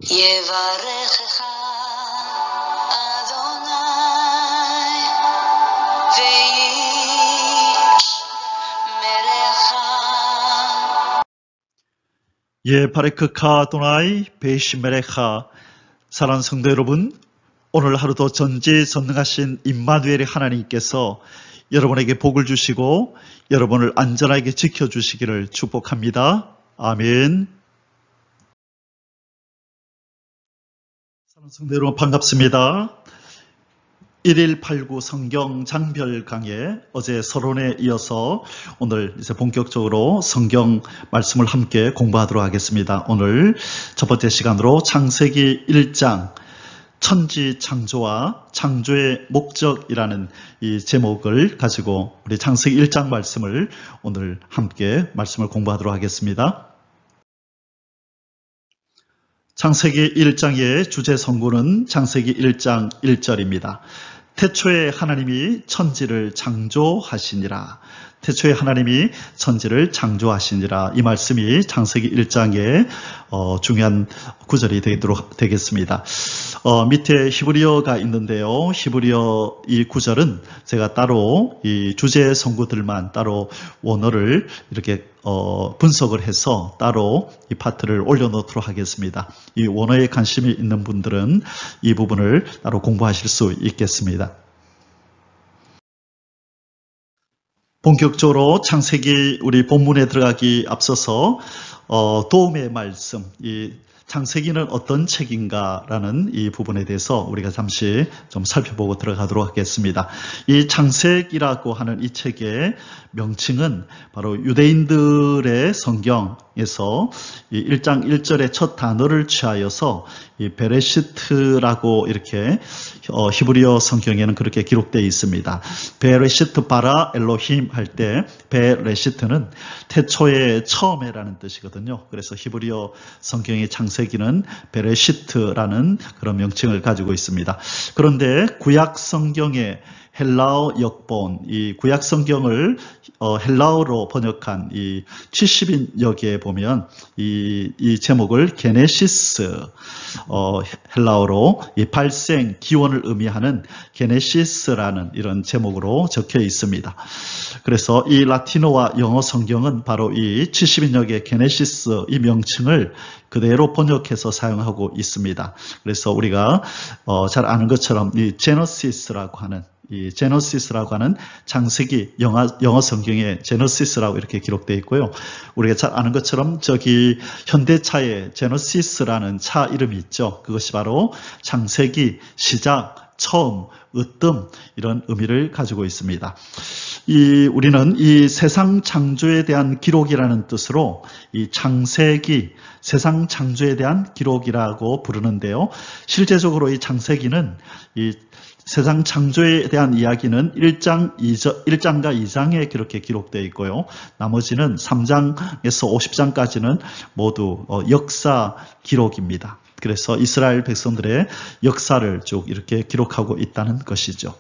יברכך אדוני וישמרך. 예바레크카 아도나이 베이시메레카. 사랑하는 성도 여러분, 오늘 하루도 전지전능하신 임마누엘의 하나님께서 여러분에게 복을 주시고 여러분을 안전하게 지켜주시기를 축복합니다. 아멘. 사랑하는 성도 여러분, 반갑습니다. 1189 성경 장별 강해, 어제 서론에 이어서 오늘 이제 본격적으로 성경 말씀을 함께 공부하도록 하겠습니다. 오늘 첫 번째 시간으로 창세기 1장 천지 창조와 창조의 목적이라는 이 제목을 가지고 우리 창세기 1장 말씀을 오늘 함께 말씀을 공부하도록 하겠습니다. 창세기 1장의 주제 성구는 창세기 1장 1절입니다. 태초에 하나님이 천지를 창조하시니라. 태초에 하나님이 천지를 창조하시니라. 이 말씀이 창세기 1장의 중요한 구절이 되겠습니다. 밑에 히브리어가 있는데요. 히브리어 이 구절은 제가 따로 이 주제 성구들만 따로 원어를 이렇게 분석을 해서 따로 이 파트를 올려놓도록 하겠습니다. 이 원어에 관심이 있는 분들은 이 부분을 따로 공부하실 수 있겠습니다. 본격적으로 창세기 우리 본문에 들어가기 앞서서 도움의 말씀, 이 창세기는 어떤 책인가라는 이 부분에 대해서 우리가 잠시 좀 살펴보고 들어가도록 하겠습니다. 이 창세기라고 하는 이 책의 명칭은 바로 유대인들의 성경에서 이 1장 1절의 첫 단어를 취하여서 이 베레시트라고 이렇게 히브리어 성경에는 그렇게 기록되어 있습니다. 베레시트 바라 엘로힘 할 때 베레시트는 태초의 처음에라는 뜻이거든요. 그래서 히브리어 성경의 창세기는 베레시트라는 그런 명칭을 가지고 있습니다. 그런데 구약 성경의 헬라어 역본, 이 구약 성경을 헬라어로 번역한 이 70인역에 보면 이 제목을 게네시스, 헬라어로 이 발생, 기원을 의미하는 게네시스라는 이런 제목으로 적혀 있습니다. 그래서 이 라틴어와 영어 성경은 바로 이 70인역의 게네시스 이 명칭을 그대로 번역해서 사용하고 있습니다. 그래서 우리가 잘 아는 것처럼 이 제너시스라고 하는 창세기 영어 성경에 제너시스라고 이렇게 기록되어 있고요. 우리가 잘 아는 것처럼 저기 현대차에 제너시스라는 차 이름이 있죠. 그것이 바로 창세기, 시작, 처음, 으뜸 이런 의미를 가지고 있습니다. 우리는 이 세상 창조에 대한 기록이라는 뜻으로 이 창세기, 세상 창조에 대한 기록이라고 부르는데요. 실제적으로 이 창세기는 이 세상 창조에 대한 이야기는 1장과 2장에 그렇게 기록되어 있고요. 나머지는 3장에서 50장까지는 모두 역사 기록입니다. 그래서 이스라엘 백성들의 역사를 쭉 이렇게 기록하고 있다는 것이죠.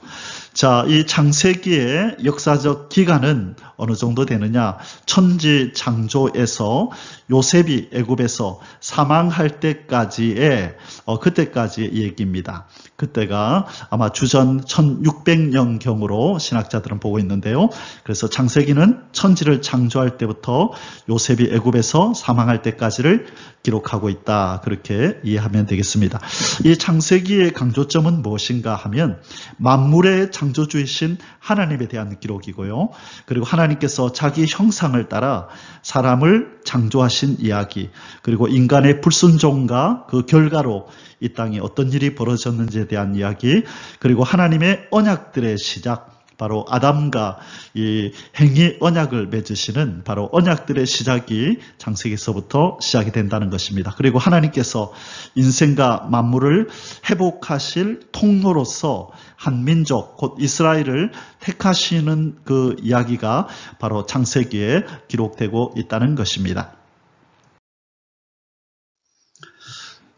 자, 이 창세기의 역사적 기간은 어느 정도 되느냐? 천지 창조에서 요셉이 애굽에서 사망할 때까지의 그때까지의 얘기입니다. 그때가 아마 주전 1600년경으로 신학자들은 보고 있는데요. 그래서 창세기는 천지를 창조할 때부터 요셉이 애굽에서 사망할 때까지를 기록하고 있다. 그렇게 이해하면 되겠습니다. 이 창세기의 강조점은 무엇인가 하면 만물의 창조주이신 하나님에 대한 기록이고요. 그리고 하나님께서 자기 형상을 따라 사람을 창조하신 이야기, 그리고 인간의 불순종과 그 결과로 이 땅에 어떤 일이 벌어졌는지에 대한 이야기, 그리고 하나님의 언약들의 시작, 바로 아담과 이 행위 언약을 맺으시는 바로 언약들의 시작이 창세기에서부터 시작이 된다는 것입니다. 그리고 하나님께서 인생과 만물을 회복하실 통로로서 한 민족, 곧 이스라엘을 택하시는 그 이야기가 바로 창세기에 기록되고 있다는 것입니다.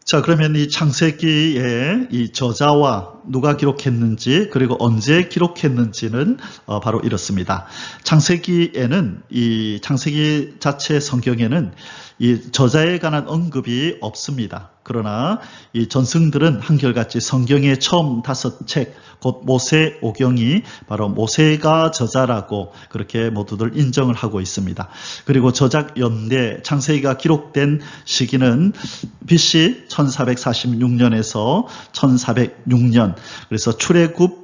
자, 그러면 이 창세기의 이 저자와 누가 기록했는지 그리고 언제 기록했는지는 바로 이렇습니다. 창세기에는 이 창세기 자체 성경에는 이 저자에 관한 언급이 없습니다. 그러나 이 전승들은 한결같이 성경의 처음 5책, 곧 모세오경이 바로 모세가 저자라고 그렇게 모두들 인정을 하고 있습니다. 그리고 저작 연대 창세기가 기록된 시기는 BC 1446년에서 1406년, 그래서 출애굽을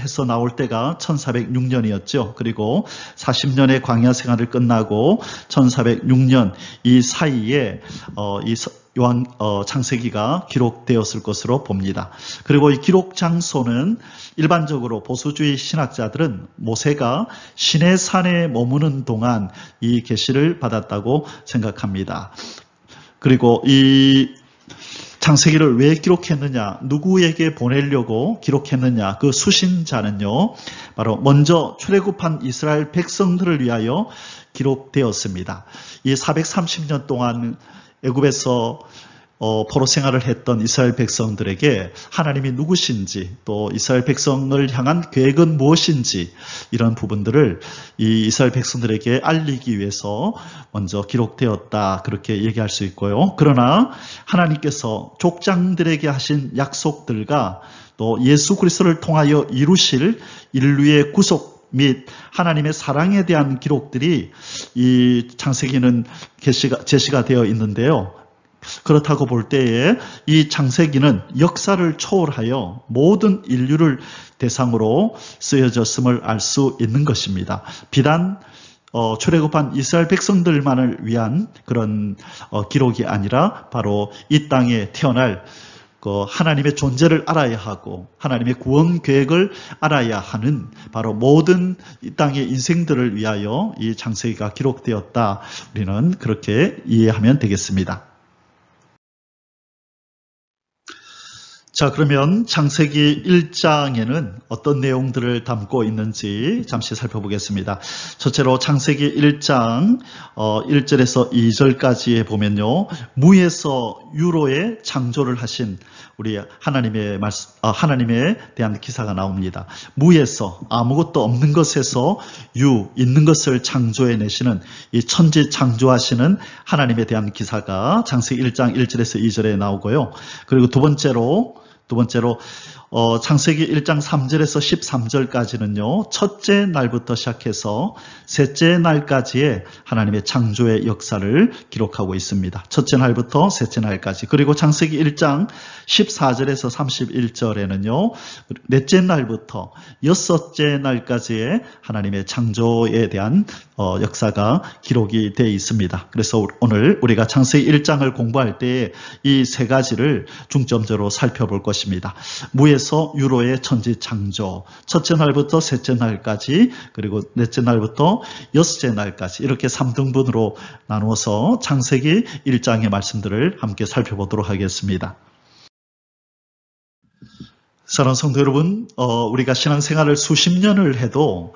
해서 나올 때가 1406년이었죠. 그리고 40년의 광야 생활을 끝나고 1406년 이 사이에 창세기가 기록되었을 것으로 봅니다. 그리고 이 기록 장소는 일반적으로 보수주의 신학자들은 모세가 시내산에 머무는 동안 이 계시를 받았다고 생각합니다. 그리고 이 창세기를 왜 기록했느냐, 누구에게 보내려고 기록했느냐, 그 수신자는요, 바로 먼저 출애굽한 이스라엘 백성들을 위하여 기록되었습니다. 이 430년 동안 애굽에서 포로 생활을 했던 이스라엘 백성들에게 하나님이 누구신지, 또 이스라엘 백성을 향한 계획은 무엇인지, 이런 부분들을 이 이스라엘 백성들에게 알리기 위해서 먼저 기록되었다, 그렇게 얘기할 수 있고요. 그러나 하나님께서 족장들에게 하신 약속들과 또 예수 그리스도를 통하여 이루실 인류의 구속 및 하나님의 사랑에 대한 기록들이 이 창세기는 제시가 되어 있는데요. 그렇다고 볼 때에 이 창세기는 역사를 초월하여 모든 인류를 대상으로 쓰여졌음을 알 수 있는 것입니다. 비단 출애굽한 이스라엘 백성들만을 위한 그런 기록이 아니라 바로 이 땅에 태어날 하나님의 존재를 알아야 하고 하나님의 구원 계획을 알아야 하는 바로 모든 이 땅의 인생들을 위하여 이 창세기가 기록되었다. 우리는 그렇게 이해하면 되겠습니다. 자, 그러면 창세기 1장에는 어떤 내용들을 담고 있는지 잠시 살펴보겠습니다. 첫째로 창세기 1장 1절에서 2절까지에 보면요, 무에서 유로의 창조를 하신 우리 하나님에 대한 기사가 나옵니다. 무에서, 아무것도 없는 것에서 있는 것을 창조해 내시는 이 천지 창조하시는 하나님에 대한 기사가 창세기 1장 1절에서 2절에 나오고요. 그리고 두 번째로 창세기 1장 3절에서 13절까지는요, 첫째 날부터 시작해서 셋째 날까지의 하나님의 창조의 역사를 기록하고 있습니다. 첫째 날부터 셋째 날까지. 그리고 창세기 1장 14절에서 31절에는요, 넷째 날부터 여섯째 날까지의 하나님의 창조에 대한 역사가 기록이 되어 있습니다. 그래서 오늘 우리가 창세기 1장을 공부할 때 이 세 가지를 중점적으로 살펴볼 것입니다. 무에서 유로의 천지 창조, 첫째 날부터 셋째 날까지, 그리고 넷째 날부터 여섯째 날까지, 이렇게 3등분으로 나누어서 창세기 1장의 말씀들을 함께 살펴보도록 하겠습니다. 사랑하는 성도 여러분, 우리가 신앙생활을 수십 년을 해도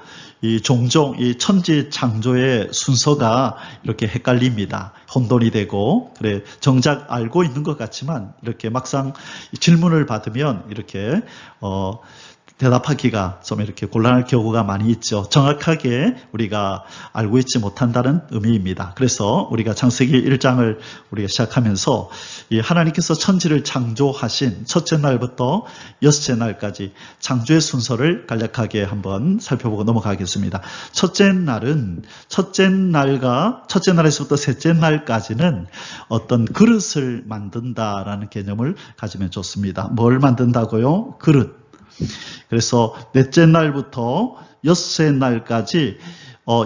종종 이 천지 창조의 순서가 이렇게 헷갈립니다. 혼돈이 되고, 그래 정작 알고 있는 것 같지만 이렇게 막상 질문을 받으면 이렇게 대답하기가 좀 이렇게 곤란할 경우가 많이 있죠. 정확하게 우리가 알고 있지 못한다는 의미입니다. 그래서 우리가 창세기 1장을 우리가 시작하면서 이 하나님께서 천지를 창조하신 첫째 날부터 여섯째 날까지 창조의 순서를 간략하게 한번 살펴보고 넘어가겠습니다. 첫째 날에서부터 셋째 날까지는 어떤 그릇을 만든다라는 개념을 가지면 좋습니다. 뭘 만든다고요? 그릇. 그래서 넷째 날부터 여섯째 날까지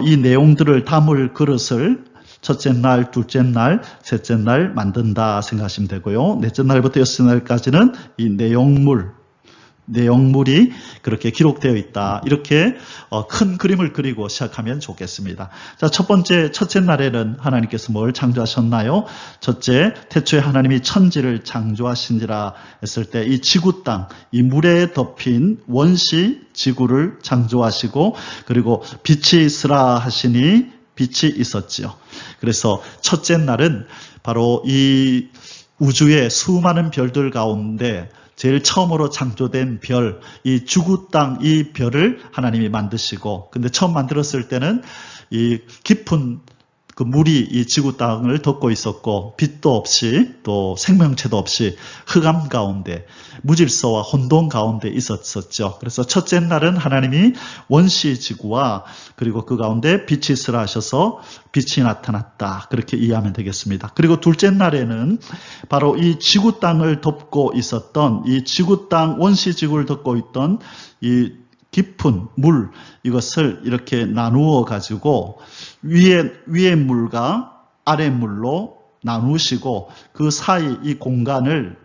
이 내용들을 담을 그릇을 첫째 날, 둘째 날, 셋째 날 만든다 생각하시면 되고요. 넷째 날부터 여섯째 날까지는 이 내용물이 그렇게 기록되어 있다. 이렇게 큰 그림을 그리고 시작하면 좋겠습니다. 자, 첫째 날에는 하나님께서 뭘 창조하셨나요? 첫째, 태초에 하나님이 천지를 창조하신지라 했을 때 이 지구 땅, 이 물에 덮인 원시 지구를 창조하시고, 그리고 빛이 있으라 하시니 빛이 있었지요. 그래서 첫째 날은 바로 이 우주의 수많은 별들 가운데 제일 처음으로 창조된 별, 이 지구 땅, 이 별을 하나님이 만드시고, 근데 처음 만들었을 때는 이 깊은 그 물이 이 지구 땅을 덮고 있었고 빛도 없이 또 생명체도 없이 흑암 가운데 무질서와 혼돈 가운데 있었었죠. 그래서 첫째 날은 하나님이 원시 지구와 그리고 그 가운데 빛이 있으라 하셔서 빛이 나타났다. 그렇게 이해하면 되겠습니다. 그리고 둘째 날에는 바로 이 지구 땅을 덮고 있었던 이 지구 땅 원시 지구를 덮고 있던 이 깊은 물 이것을 이렇게 나누어 가지고 위에 물과 아래 물로 나누시고 그 사이 이 공간을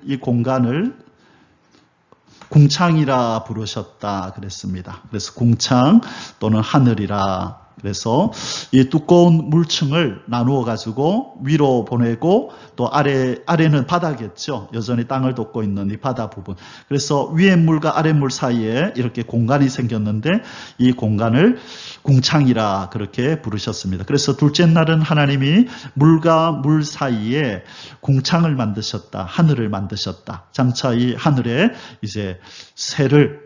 궁창이라 부르셨다 그랬습니다. 그래서 궁창 또는 하늘이라. 그래서 이 두꺼운 물층을 나누어 가지고 위로 보내고 또 아래는 바다겠죠. 여전히 땅을 덮고 있는 이 바다 부분. 그래서 위에 물과 아래 물 사이에 이렇게 공간이 생겼는데 이 공간을 궁창이라 그렇게 부르셨습니다. 그래서 둘째 날은 하나님이 물과 물 사이에 궁창을 만드셨다. 하늘을 만드셨다. 장차 이 하늘에 이제 새를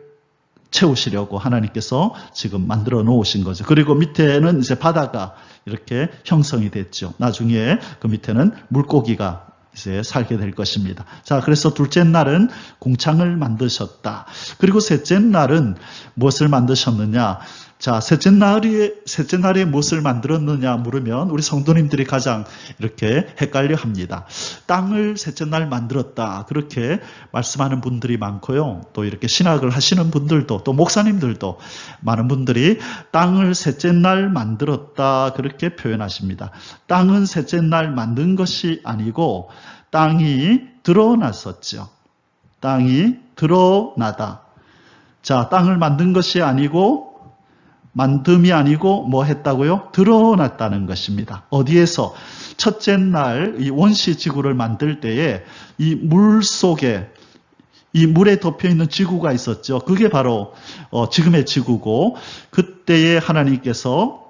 채우시려고 하나님께서 지금 만들어 놓으신 거죠. 그리고 밑에는 이제 바다가 이렇게 형성이 됐죠. 나중에 그 밑에는 물고기가 이제 살게 될 것입니다. 자, 그래서 둘째 날은 궁창을 만드셨다. 그리고 셋째 날은 무엇을 만드셨느냐? 자, 셋째 날에 무엇을 만들었느냐 물으면 우리 성도님들이 가장 이렇게 헷갈려 합니다. 땅을 셋째 날 만들었다. 그렇게 말씀하는 분들이 많고요. 또 이렇게 신학을 하시는 분들도 또 목사님들도 많은 분들이 땅을 셋째 날 만들었다. 그렇게 표현하십니다. 땅은 셋째 날 만든 것이 아니고 땅이 드러났었죠. 땅이 드러나다. 자, 땅을 만든 것이 아니고 만듦이 아니고 뭐 했다고요? 드러났다는 것입니다. 어디에서? 첫째 날 이 원시 지구를 만들 때에 이 물 속에 이 물에 덮여 있는 지구가 있었죠. 그게 바로 지금의 지구고 그때에 하나님께서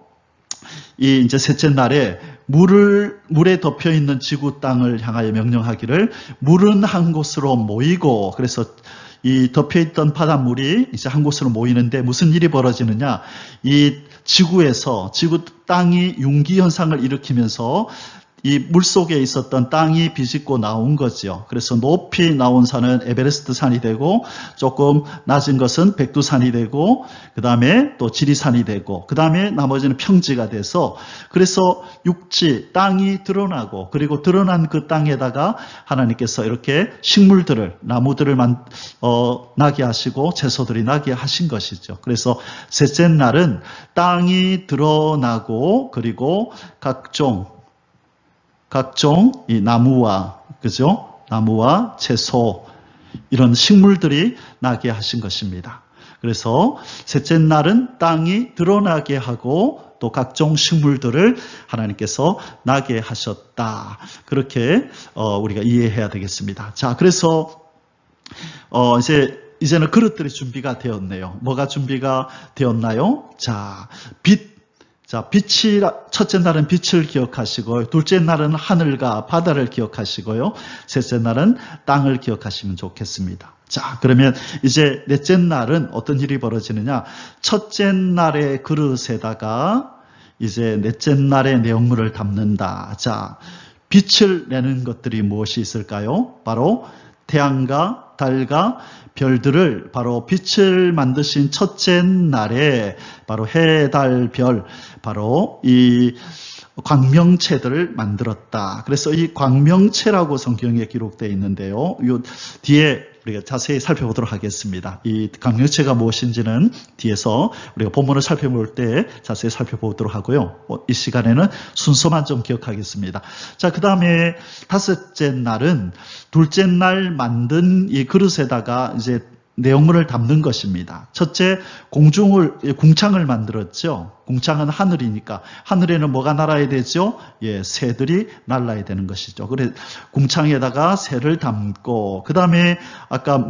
이 이제 셋째 날에 물에 덮여 있는 지구 땅을 향하여 명령하기를 물은 한 곳으로 모이고 그래서 이 덮여있던 바닷물이 이제 한 곳으로 모이는데 무슨 일이 벌어지느냐? 이 지구에서 지구 땅이 융기 현상을 일으키면서 이 물속에 있었던 땅이 비집고 나온 거죠. 그래서 높이 나온 산은 에베레스트 산이 되고 조금 낮은 것은 백두산이 되고 그 다음에 또 지리산이 되고 그 다음에 나머지는 평지가 돼서 그래서 육지, 땅이 드러나고 그리고 드러난 그 땅에다가 하나님께서 이렇게 식물들을 나무들을 나게 하시고 채소들이 나게 하신 것이죠. 그래서 셋째 날은 땅이 드러나고 그리고 각종 이 나무와 그죠? 나무와 채소 이런 식물들이 나게 하신 것입니다. 그래서 셋째 날은 땅이 드러나게 하고 또 각종 식물들을 하나님께서 나게 하셨다. 그렇게 우리가 이해해야 되겠습니다. 자, 그래서 이제는 그릇들이 준비가 되었네요. 뭐가 준비가 되었나요? 자, 빛이 첫째 날은 빛을 기억하시고 둘째 날은 하늘과 바다를 기억하시고요. 셋째 날은 땅을 기억하시면 좋겠습니다. 자, 그러면 이제 넷째 날은 어떤 일이 벌어지느냐? 첫째 날의 그릇에다가 이제 넷째 날의 내용물을 담는다. 자, 빛을 내는 것들이 무엇이 있을까요? 바로 태양과 달과 별들을 바로 빛을 만드신 첫째 날에 바로 해, 달, 별 바로 이 광명체들을 만들었다. 그래서 이 광명체라고 성경에 기록되어 있는데요. 이 뒤에 우리가 자세히 살펴보도록 하겠습니다. 이 광명체가 무엇인지는 뒤에서 우리가 본문을 살펴볼 때 자세히 살펴보도록 하고요. 이 시간에는 순서만 좀 기억하겠습니다. 자, 그 다음에 다섯째 날은 둘째 날 만든 이 그릇에다가 이제 내용물을 담는 것입니다. 첫째, 궁창을 만들었죠. 궁창은 하늘이니까 하늘에는 뭐가 날아야 되죠? 예, 새들이 날아야 되는 것이죠. 그래서 궁창에다가 새를 담고 그 다음에 아까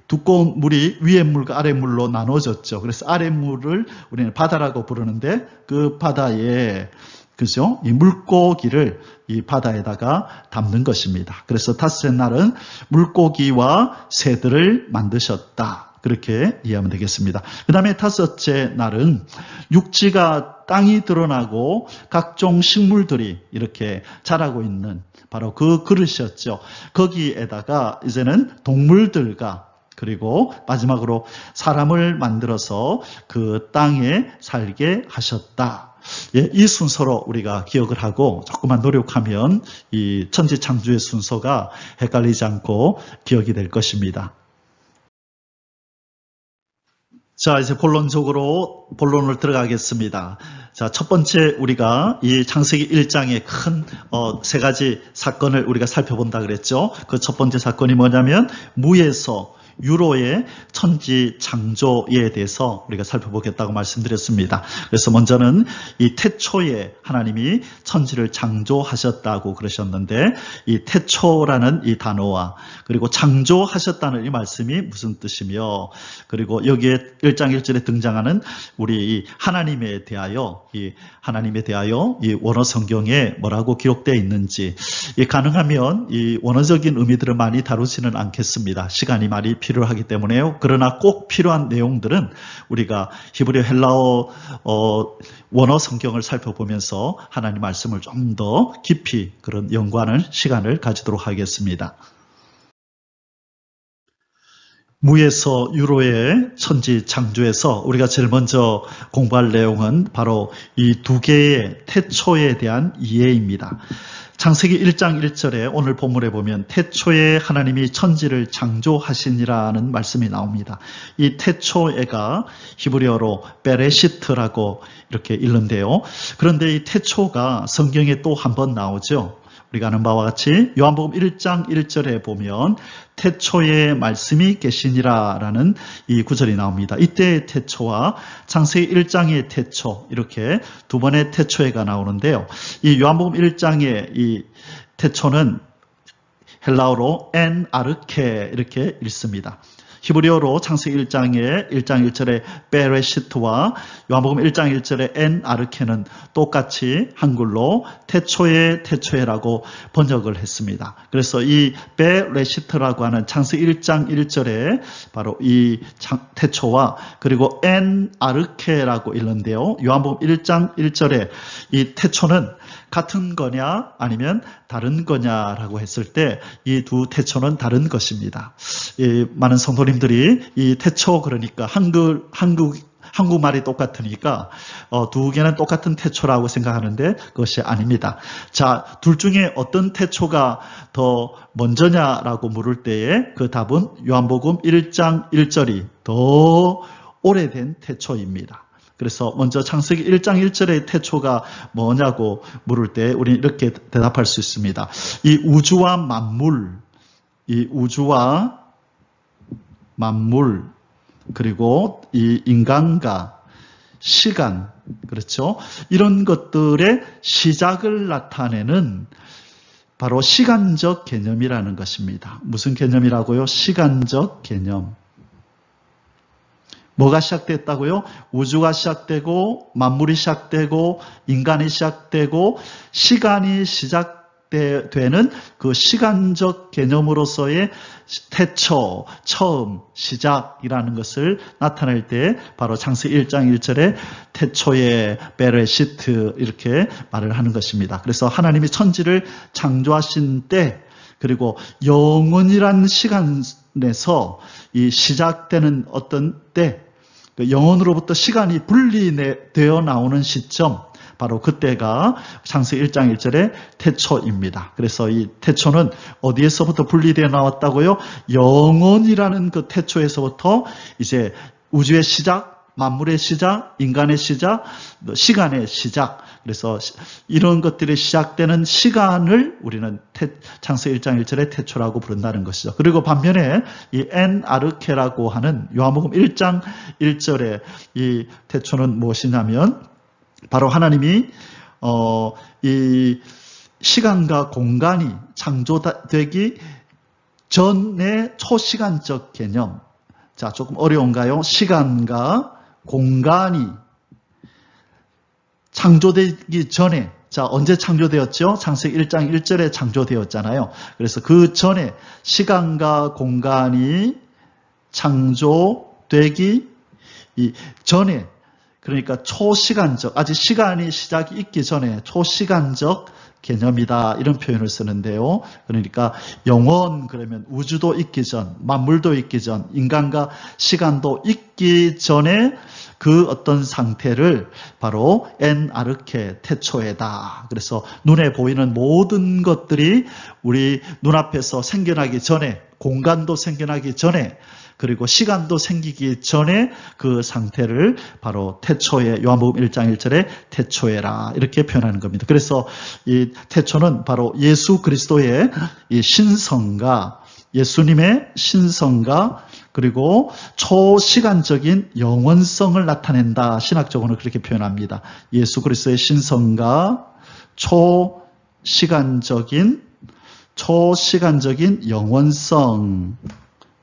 두꺼운 물이 위에 물과 아래 물로 나눠졌죠. 그래서 아래 물을 우리는 바다라고 부르는데 그 바다에 그죠? 이 물고기를 이 바다에다가 담는 것입니다. 그래서 다섯째 날은 물고기와 새들을 만드셨다. 그렇게 이해하면 되겠습니다. 그 다음에 다섯째 날은 육지가 땅이 드러나고 각종 식물들이 이렇게 자라고 있는 바로 그 그릇이었죠. 거기에다가 이제는 동물들과 그리고 마지막으로 사람을 만들어서 그 땅에 살게 하셨다. 예, 이 순서로 우리가 기억을 하고 조금만 노력하면 이 천지창조의 순서가 헷갈리지 않고 기억이 될 것입니다. 자, 이제 본론을 들어가겠습니다. 자, 첫 번째 우리가 이 창세기 1장의 큰 세 가지 사건을 우리가 살펴본다 그랬죠. 그 첫 번째 사건이 뭐냐면 무에서 유로의 천지 창조에 대해서 우리가 살펴보겠다고 말씀드렸습니다. 그래서 먼저는 이 태초에 하나님이 천지를 창조하셨다고 그러셨는데 이 태초라는 이 단어와 그리고 창조하셨다는 이 말씀이 무슨 뜻이며 그리고 여기에 1장 1절에 등장하는 우리 이 하나님에 대하여 이 원어 성경에 뭐라고 기록되어 있는지 가능하면 이 원어적인 의미들을 많이 다루지는 않겠습니다. 시간이 많이 필요하기 때문에요. 그러나 꼭 필요한 내용들은 우리가 히브리어 헬라어 원어 성경을 살펴보면서 하나님 말씀을 좀 더 깊이 그런 연구하는 시간을 가지도록 하겠습니다. 무에서 유로의 천지 창조에서 우리가 제일 먼저 공부할 내용은 바로 이 두 개의 태초에 대한 이해입니다. 창세기 1장 1절에 오늘 본문에 보면 태초에 하나님이 천지를 창조하시니라는 말씀이 나옵니다. 이 태초에가 히브리어로 베레시트라고 이렇게 읽는데요. 그런데 이 태초가 성경에 또 한 번 나오죠. 우리가 아는 바와 같이 요한복음 1장 1절에 보면 태초에 말씀이 계시니라 라는 이 구절이 나옵니다. 이때의 태초와 창세기 1장의 태초 이렇게 두 번의 태초에가 나오는데요. 이 요한복음 1장의 이 태초는 헬라어로 엔 아르케 이렇게 읽습니다. 히브리어로 창세기 1장의 1장 1절의 베레시트와 요한복음 1장 1절의 엔 아르케는 똑같이 한글로 태초에라고 번역을 했습니다. 그래서 이 베레시트라고 하는 창세기 1장 1절에 바로 이 태초와 그리고 엔 아르케라고 읽는데요. 요한복음 1장 1절에 이 태초는 같은 거냐 아니면 다른 거냐라고 했을 때 이 두 태초는 다른 것입니다. 많은 성도님들이 이 태초 그러니까 한국말이 똑같으니까 두 개는 똑같은 태초라고 생각하는데 그것이 아닙니다. 자, 둘 중에 어떤 태초가 더 먼저냐라고 물을 때에 그 답은 요한복음 1장 1절이 더 오래된 태초입니다. 그래서 먼저 창세기 1장 1절의 태초가 뭐냐고 물을 때 우리는 이렇게 대답할 수 있습니다. 이 우주와 만물 그리고 이 인간과 시간 그렇죠? 이런 것들의 시작을 나타내는 바로 시간적 개념이라는 것입니다. 무슨 개념이라고요? 시간적 개념. 뭐가 시작됐다고요? 우주가 시작되고 만물이 시작되고 인간이 시작되고 시간이 시작되는 그 시간적 개념으로서의 태초, 처음, 시작이라는 것을 나타낼 때 바로 창세기 1장 1절에 태초에 베레시트 이렇게 말을 하는 것입니다. 그래서 하나님이 천지를 창조하신 때 그리고 영원이라는 시간에서 이 시작되는 어떤 때 영혼으로부터 시간이 분리되어 나오는 시점 바로 그때가 창세기 1장 1절의 태초입니다. 그래서 이 태초는 어디에서부터 분리되어 나왔다고요? 영혼이라는 그 태초에서부터 이제 우주의 시작, 만물의 시작, 인간의 시작, 시간의 시작. 그래서 이런 것들이 시작되는 시간을 우리는 창세기 1장 1절의 태초라고 부른다는 것이죠. 그리고 반면에 이 엔 아르케라고 하는 요한복음 1장 1절의 이 태초는 무엇이냐면 바로 하나님이 이 시간과 공간이 창조되기 전의 초시간적 개념. 자, 조금 어려운가요? 시간과 공간이 창조되기 전에, 자, 언제 창조되었죠? 창세기 1장 1절에 창조되었잖아요. 그래서 그 전에 시간과 공간이 창조되기 기록되기 전에, 그러니까 초시간적, 아직 시간이 시작이 있기 전에 초시간적 개념이다, 이런 표현을 쓰는데요. 그러니까 영원, 그러면 우주도 있기 전, 만물도 있기 전, 인간과 시간도 있기 전에 그 어떤 상태를 바로 엔 아르케 태초에다. 그래서 눈에 보이는 모든 것들이 우리 눈앞에서 생겨나기 전에, 공간도 생겨나기 전에, 그리고 시간도 생기기 전에 그 상태를 바로 태초에, 요한복음 1장 1절에 태초에라, 이렇게 표현하는 겁니다. 그래서 이 태초는 바로 예수 그리스도의 이 신성과, 예수님의 신성과, 그리고 초시간적인 영원성을 나타낸다. 신학적으로는 그렇게 표현합니다. 예수 그리스도의 신성과 초시간적인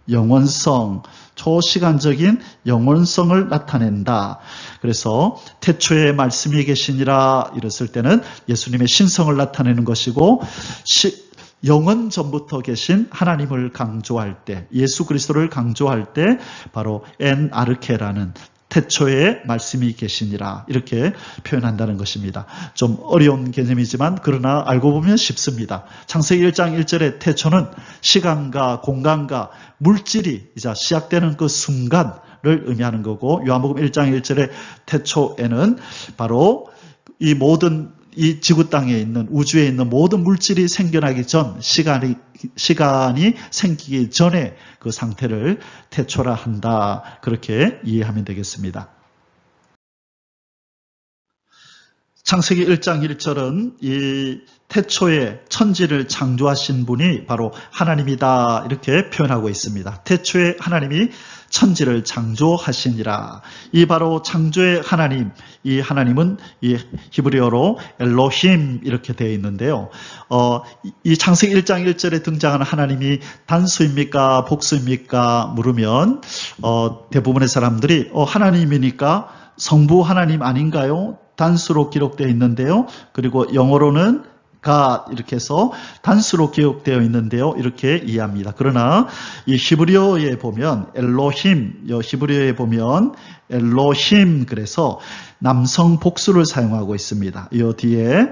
영원성, 초시간적인 영원성을 나타낸다. 그래서 태초에 말씀이 계시니라 이랬을 때는 예수님의 신성을 나타내는 것이고, 영원 전부터 계신 하나님을 강조할 때, 예수 그리스도를 강조할 때 바로 엔 아르케라는 태초에 말씀이 계시니라, 이렇게 표현한다는 것입니다. 좀 어려운 개념이지만 그러나 알고 보면 쉽습니다. 창세기 1장 1절의 태초는 시간과 공간과 물질이 이제 시작되는 그 순간을 의미하는 거고, 요한복음 1장 1절의 태초에는 바로 이 모든 이 지구 땅에 있는, 우주에 있는 모든 물질이 생겨나기 전, 시간이 생기기 전에 그 상태를 태초라 한다. 그렇게 이해하면 되겠습니다. 창세기 1장 1절은 이 태초에 천지를 창조하신 분이 바로 하나님이다, 이렇게 표현하고 있습니다. 태초에 하나님이 천지를 창조하시니라. 이 바로 창조의 하나님, 이 하나님은 이 히브리어로 엘로힘 이렇게 되어 있는데요. 이 창세기 1장 1절에 등장하는 하나님이 단수입니까 복수입니까 물으면 대부분의 사람들이 하나님이니까 성부 하나님 아닌가요? 단수로 기록되어 있는데요. 그리고 영어로는 God 이렇게 해서 단수로 기록되어 있는데요. 이렇게 이해합니다. 그러나 이 히브리어에 보면 엘로힘, 히브리어에 보면 엘로힘, 그래서 남성 복수를 사용하고 있습니다. 이 뒤에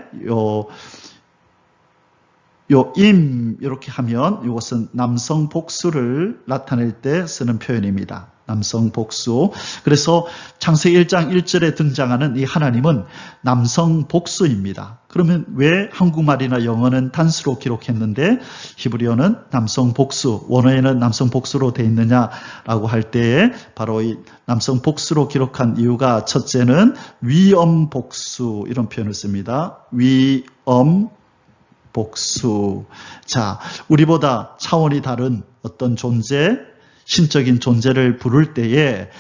임 이렇게 하면 이것은 남성 복수를 나타낼 때 쓰는 표현입니다. 남성 복수. 그래서 창세기 1장 1절에 등장하는 이 하나님은 남성 복수입니다. 그러면 왜 한국말이나 영어는 단수로 기록했는데 히브리어는 남성 복수, 원어에는 남성 복수로 되어 있느냐라고 할 때에 바로 이 남성 복수로 기록한 이유가, 첫째는 위엄 복수, 이런 표현을 씁니다. 위엄 복수. 자, 우리보다 차원이 다른 어떤 존재, 신적인 존재를 부를 때에,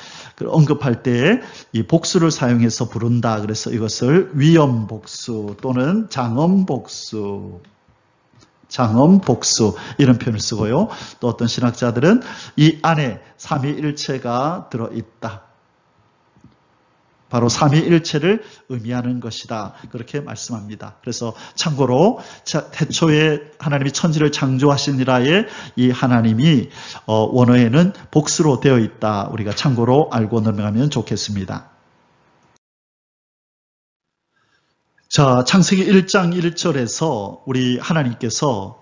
언급할 때에 이 복수를 사용해서 부른다. 그래서 이것을 위엄 복수 또는 장엄 복수, 이런 표현을 쓰고요. 또 어떤 신학자들은 이 안에 삼위일체가 들어있다. 바로 삼위일체를 의미하는 것이다. 그렇게 말씀합니다. 그래서 참고로 태초에 하나님이 천지를 창조하시니라의 이 하나님이 원어에는 복수로 되어 있다. 우리가 참고로 알고 넘어가면 좋겠습니다. 자, 창세기 1장 1절에서 우리 하나님께서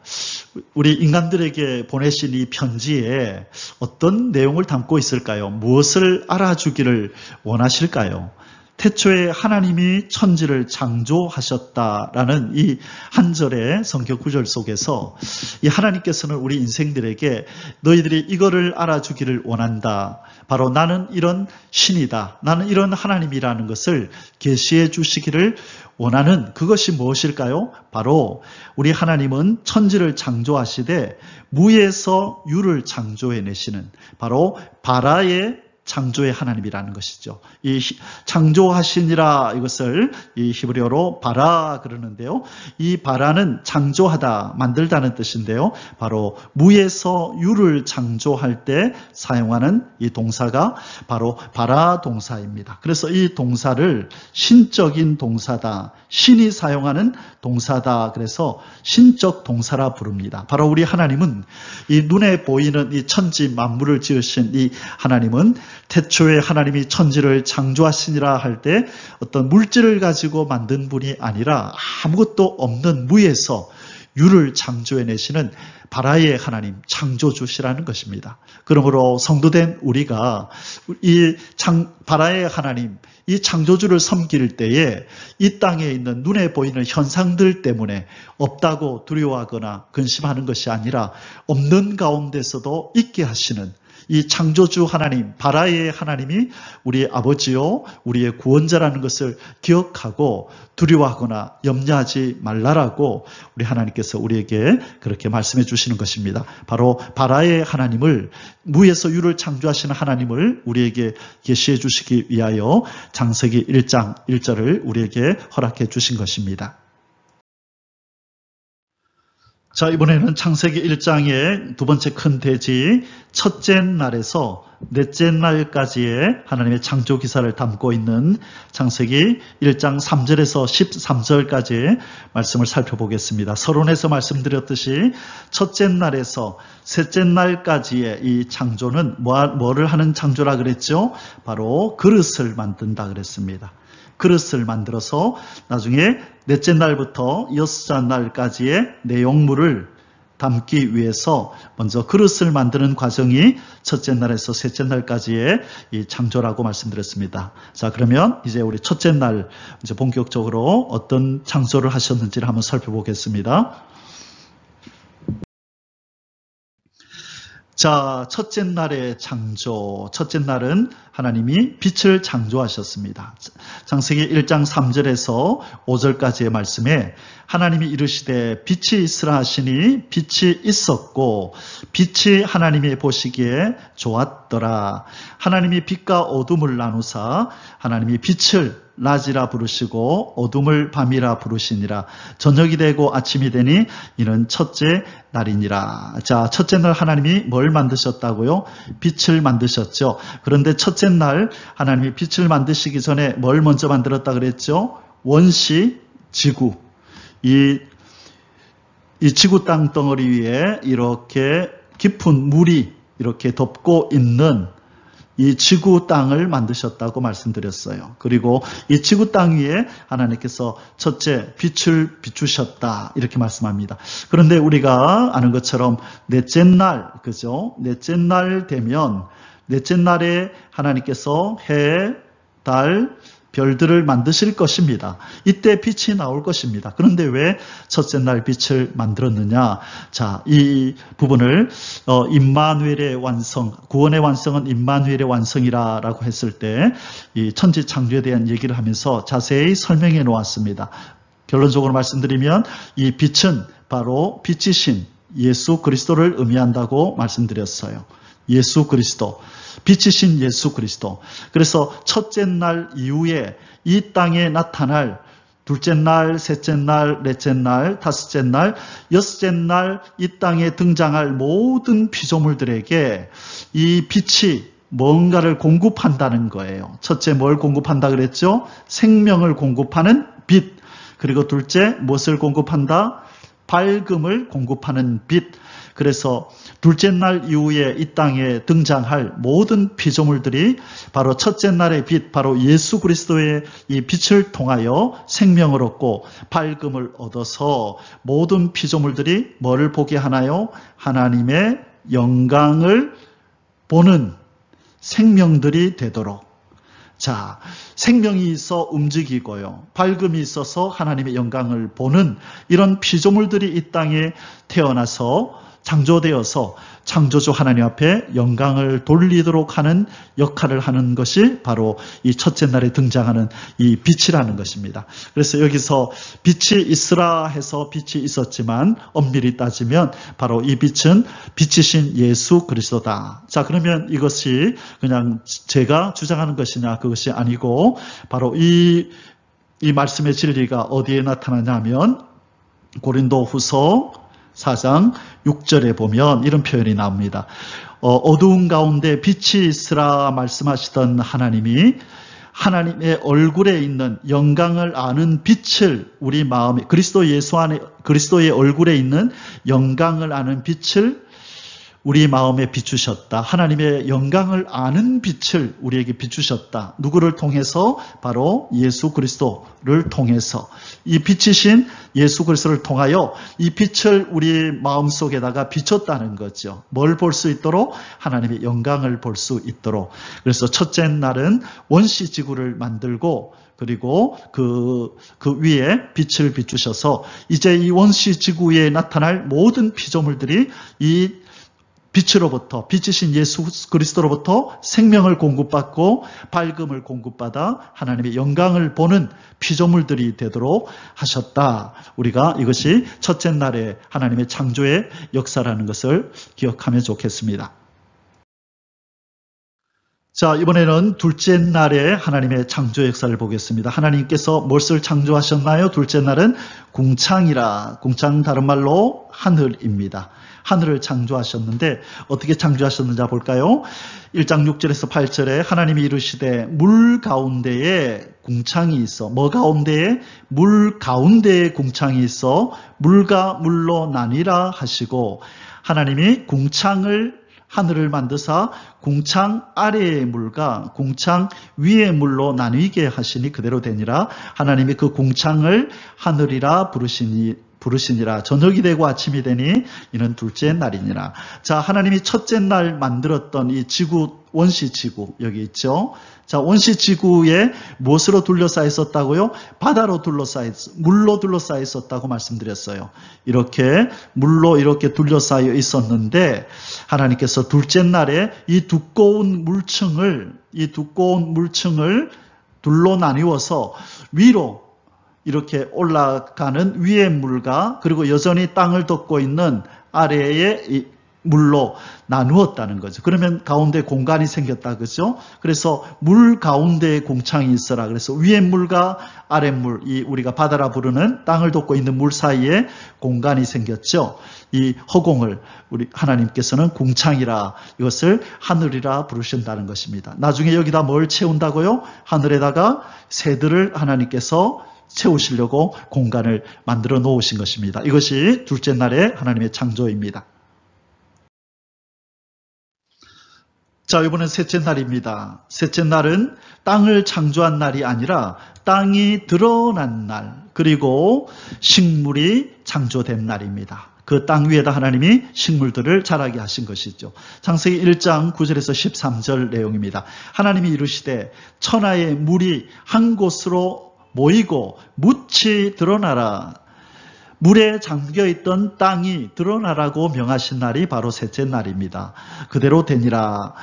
우리 인간들에게 보내신 이 편지에 어떤 내용을 담고 있을까요? 무엇을 알아주기를 원하실까요? 태초에 하나님이 천지를 창조하셨다라는 이 한 절의 성경 구절 속에서 이 하나님께서는 우리 인생들에게 너희들이 이거를 알아주기를 원한다. 바로 나는 이런 신이다. 나는 이런 하나님이라는 것을 계시해 주시기를 원하는 그것이 무엇일까요? 바로 우리 하나님은 천지를 창조하시되 무에서 유를 창조해내시는 바로 바라의 창조의 하나님이라는 것이죠. 이 창조하시니라, 이것을 이 히브리어로 바라 그러는데요. 이 바라는 창조하다, 만들다는 뜻인데요. 바로 무에서 유를 창조할 때 사용하는 이 동사가 바로 바라 동사입니다. 그래서 이 동사를 신적인 동사다, 신이 사용하는 동사다. 그래서 신적 동사라 부릅니다. 바로 우리 하나님은 이 눈에 보이는 이 천지 만물을 지으신 이 하나님은 태초에 하나님이 천지를 창조하시니라 할 때 어떤 물질을 가지고 만든 분이 아니라 아무것도 없는 무에서 유를 창조해내시는 바라의 하나님, 창조주시라는 것입니다. 그러므로 성도된 우리가 이 바라의 하나님, 이 창조주를 섬길 때에 이 땅에 있는 눈에 보이는 현상들 때문에 없다고 두려워하거나 근심하는 것이 아니라 없는 가운데서도 있게 하시는 이 창조주 하나님, 바라의 하나님이 우리의 아버지요, 우리의 구원자라는 것을 기억하고 두려워하거나 염려하지 말라라고 우리 하나님께서 우리에게 그렇게 말씀해 주시는 것입니다. 바로 바라의 하나님을, 무에서 유를 창조하시는 하나님을 우리에게 계시해 주시기 위하여 창세기 1장 1절을 우리에게 허락해 주신 것입니다. 자, 이번에는 창세기 1장의 두 번째 큰 대지, 첫째 날에서 넷째 날까지의 하나님의 창조 기사를 담고 있는 창세기 1장 3절에서 13절까지의 말씀을 살펴보겠습니다. 서론에서 말씀드렸듯이 첫째 날에서 셋째 날까지의 이 창조는 뭐를 하는 창조라 그랬죠? 바로 그릇을 만든다 그랬습니다. 그릇을 만들어서 나중에 넷째 날부터 여섯째 날까지의 내용물을 담기 위해서 먼저 그릇을 만드는 과정이 첫째 날에서 셋째 날까지의 이 창조라고 말씀드렸습니다. 자, 그러면 이제 우리 첫째 날 이제 본격적으로 어떤 창조를 하셨는지를 한번 살펴보겠습니다. 자, 첫째 날의 창조. 첫째 날은 하나님이 빛을 창조하셨습니다. 창세기 1장 3절에서 5절까지의 말씀에 하나님이 이르시되 빛이 있으라 하시니 빛이 있었고 빛이 하나님이 보시기에 좋았더라. 하나님이 빛과 어둠을 나누사 하나님이 빛을 낮이라 부르시고 어둠을 밤이라 부르시니라. 저녁이 되고 아침이 되니 이는 첫째 날이니라. 자, 첫째 날 하나님이 뭘 만드셨다고요? 빛을 만드셨죠. 그런데 첫째 날 하나님이 빛을 만드시기 전에 뭘 먼저 만들었다 그랬죠? 원시 지구. 이 지구 땅덩어리 위에 이렇게 깊은 물이 이렇게 덮고 있는 이 지구 땅을 만드셨다고 말씀드렸어요. 그리고 이 지구 땅 위에 하나님께서 첫째 빛을 비추셨다 이렇게 말씀합니다. 그런데 우리가 아는 것처럼 넷째 날, 그죠? 넷째 날 되면 넷째 날에 하나님께서 해, 달, 별들을 만드실 것입니다. 이때 빛이 나올 것입니다. 그런데 왜 첫째 날 빛을 만들었느냐? 자, 이 부분을 임마누엘의 완성, 구원의 완성은 임마누엘의 완성이라고 했을 때 이 천지 창조에 대한 얘기를 하면서 자세히 설명해 놓았습니다. 결론적으로 말씀드리면 이 빛은 바로 빛이신 예수 그리스도를 의미한다고 말씀드렸어요. 예수 그리스도. 빛이신 예수 그리스도. 그래서 첫째 날 이후에 이 땅에 나타날 둘째 날, 셋째 날, 넷째 날, 다섯째 날, 여섯째 날 이 땅에 등장할 모든 피조물들에게 이 빛이 뭔가를 공급한다는 거예요. 첫째 뭘 공급한다 그랬죠? 생명을 공급하는 빛. 그리고 둘째 무엇을 공급한다? 밝음을 공급하는 빛. 그래서 둘째 날 이후에 이 땅에 등장할 모든 피조물들이 바로 첫째 날의 빛, 바로 예수 그리스도의 이 빛을 통하여 생명을 얻고 밝음을 얻어서 모든 피조물들이 뭐를 보게 하나요? 하나님의 영광을 보는 생명들이 되도록. 자, 생명이 있어 움직이고요. 밝음이 있어서 하나님의 영광을 보는 이런 피조물들이 이 땅에 태어나서 창조되어서 창조주 하나님 앞에 영광을 돌리도록 하는 역할을 하는 것이 바로 이 첫째 날에 등장하는 이 빛이라는 것입니다. 그래서 여기서 빛이 있으라 해서 빛이 있었지만 엄밀히 따지면 바로 이 빛은 빛이신 예수 그리스도다. 자, 그러면 이것이 그냥 제가 주장하는 것이냐 그것이 아니고 바로 이 말씀의 진리가 어디에 나타나냐면 고린도후서 4장 6절에 보면 이런 표현이 나옵니다. 어두운 가운데 빛이 있으라 말씀하시던 하나님이 하나님의 얼굴에 있는 영광을 아는 빛을 우리 마음에 그리스도 예수 안에 그리스도의 얼굴에 있는 영광을 아는 빛을 우리 마음에 비추셨다. 하나님의 영광을 아는 빛을 우리에게 비추셨다. 누구를 통해서? 바로 예수 그리스도를 통해서. 이 빛이신 예수 그리스도를 통하여 이 빛을 우리 마음속에다가 비췄다는 거죠. 뭘 볼 수 있도록? 하나님의 영광을 볼 수 있도록. 그래서 첫째 날은 원시지구를 만들고 그리고 그 위에 빛을 비추셔서 이제 이 원시지구에 나타날 모든 피조물들이 이 빛으로부터, 빛이신 예수 그리스도로부터 생명을 공급받고 밝음을 공급받아 하나님의 영광을 보는 피조물들이 되도록 하셨다. 우리가 이것이 첫째 날에 하나님의 창조의 역사라는 것을 기억하면 좋겠습니다. 자, 이번에는 둘째 날에 하나님의 창조 역사를 보겠습니다. 하나님께서 무엇을 창조하셨나요? 둘째 날은 궁창이라, 궁창 다른 말로 하늘입니다. 하늘을 창조하셨는데 어떻게 창조하셨는지 볼까요? 1장 6절에서 8절에 하나님이 이르시되 물 가운데에 궁창이 있어. 뭐 가운데에? 물 가운데에 궁창이 있어 물과 물로 나뉘라 하시고, 하나님이 궁창을 하늘을 만드사 궁창 아래의 물과 궁창 위의 물로 나뉘게 하시니 그대로 되니라. 하나님이 그 궁창을 하늘이라 부르시니라. 저녁이 되고 아침이 되니 이는 둘째 날이니라. 자, 하나님이 첫째 날 만들었던 이 지구, 원시지구 여기 있죠. 자, 원시지구에 무엇으로 둘러싸여 있었다고요? 바다로 물로 둘러싸여 있었다고 말씀드렸어요. 이렇게 물로 이렇게 둘러싸여 있었는데 하나님께서 둘째 날에 이 두꺼운 물층을 둘로 나뉘어서 위로 이렇게 올라가는 위의 물과 그리고 여전히 땅을 덮고 있는 아래의 이 물로 나누었다는 거죠. 그러면 가운데 공간이 생겼다, 그죠? 그래서 물 가운데에 궁창이 있어라. 그래서 위의 물과 아랫물, 이 우리가 바다라 부르는 땅을 덮고 있는 물 사이에 공간이 생겼죠. 이 허공을 우리 하나님께서는 궁창이라, 이것을 하늘이라 부르신다는 것입니다. 나중에 여기다 뭘 채운다고요? 하늘에다가 새들을 하나님께서 채우시려고 공간을 만들어 놓으신 것입니다. 이것이 둘째 날의 하나님의 창조입니다. 자, 이번엔 셋째 날입니다. 셋째 날은 땅을 창조한 날이 아니라 땅이 드러난 날, 그리고 식물이 창조된 날입니다. 그 땅 위에다 하나님이 식물들을 자라게 하신 것이죠. 창세기 1장 9절에서 13절 내용입니다. 하나님이 이르시되 천하의 물이 한 곳으로 모이고 묻이 드러나라. 물에 잠겨있던 땅이 드러나라고 명하신 날이 바로 셋째 날입니다. 그대로 되니라.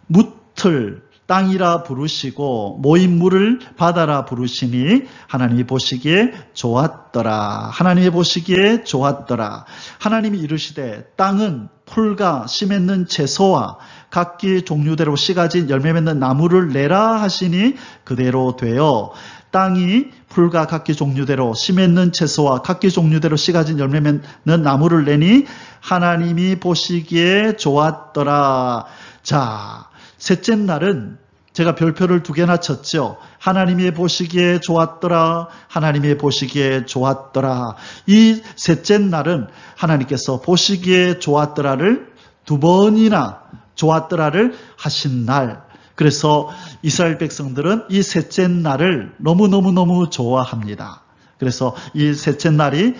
묻을 땅이라 부르시고 모인 물을 바다라 부르시니 하나님이 보시기에 좋았더라. 하나님이 보시기에 좋았더라. 하나님이 이르시되 땅은 풀과 씨 맺는 채소와 각기 종류대로 씨 가진 열매 맺는 나무를 내라 하시니 그대로 되어 땅이 풀과 각기 종류대로 씨 맺는 채소와 각기 종류대로 씨 가진 열매 맺는 나무를 내니 하나님이 보시기에 좋았더라. 자, 셋째 날은 제가 별표를 2개나 쳤죠. 하나님이 보시기에 좋았더라. 하나님이 보시기에 좋았더라. 이 셋째 날은 하나님께서 보시기에 좋았더라를 2번이나 좋았더라를 하신 날. 그래서 이스라엘 백성들은 이 셋째 날을 너무너무 좋아합니다. 그래서 이 셋째 날이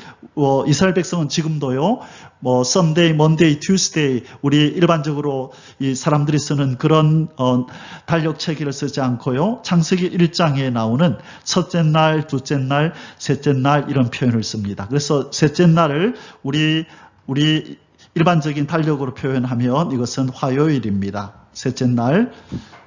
이스라엘 백성은 지금도요, Sunday, Monday, Tuesday 우리 일반적으로 이 사람들이 쓰는 그런 달력 체계를 쓰지 않고요, 창세기 1장에 나오는 첫째 날, 둘째 날, 셋째 날 이런 표현을 씁니다. 그래서 셋째 날을 우리 일반적인 달력으로 표현하면 이것은 화요일입니다. 셋째 날.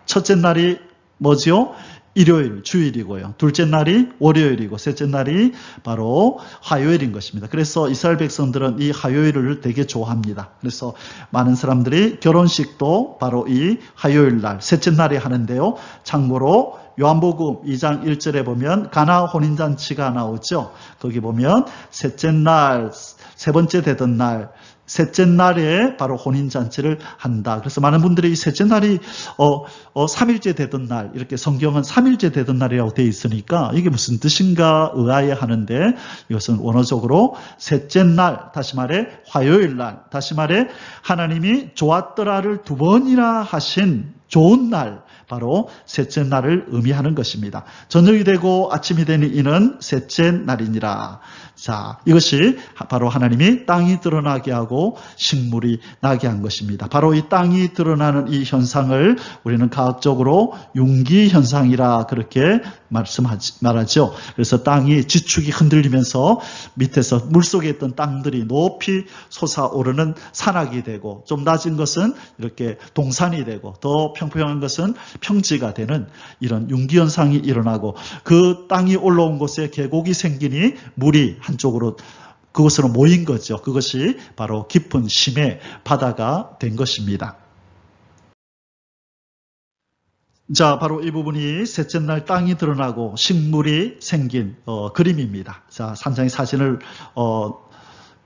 첫째 날이 뭐죠? 일요일, 주일이고요. 둘째 날이 월요일이고 셋째 날이 바로 화요일인 것입니다. 그래서 이스라엘 백성들은 이 화요일을 되게 좋아합니다. 그래서 많은 사람들이 결혼식도 바로 이 화요일 날, 셋째 날에 하는데요. 참고로 요한복음 2장 1절에 보면 가나 혼인잔치가 나오죠. 거기 보면 셋째 날, 세 번째 되던 날, 셋째 날에 바로 혼인잔치를 한다. 그래서 많은 분들이 이 셋째 날이 3일째 되던 날, 이렇게 성경은 3일째 되던 날이라고 되어 있으니까 이게 무슨 뜻인가 의아해하는데, 이것은 원어적으로 셋째 날, 다시 말해 화요일 날, 다시 말해 하나님이 좋았더라를 2번이나 하신 좋은 날, 바로 셋째 날을 의미하는 것입니다. 저녁이 되고 아침이 되니 이는 셋째 날이니라. 자, 이것이 바로 하나님이 땅이 드러나게 하고 식물이 나게 한 것입니다. 바로 이 땅이 드러나는 이 현상을 우리는 과학적으로 융기 현상이라 그렇게 말하죠. 그래서 땅이 지축이 흔들리면서 밑에서 물속에 있던 땅들이 높이 솟아오르는 산악이 되고, 좀 낮은 것은 이렇게 동산이 되고, 더 평평한 것은 평지가 되는 이런 융기 현상이 일어나고, 그 땅이 올라온 곳에 계곡이 생기니 물이 한쪽으로 그것으로 모인 거죠. 그것이 바로 깊은 심해 바다가 된 것입니다. 자, 바로 이 부분이 셋째 날 땅이 드러나고 식물이 생긴 그림입니다. 자, 3장의 사진을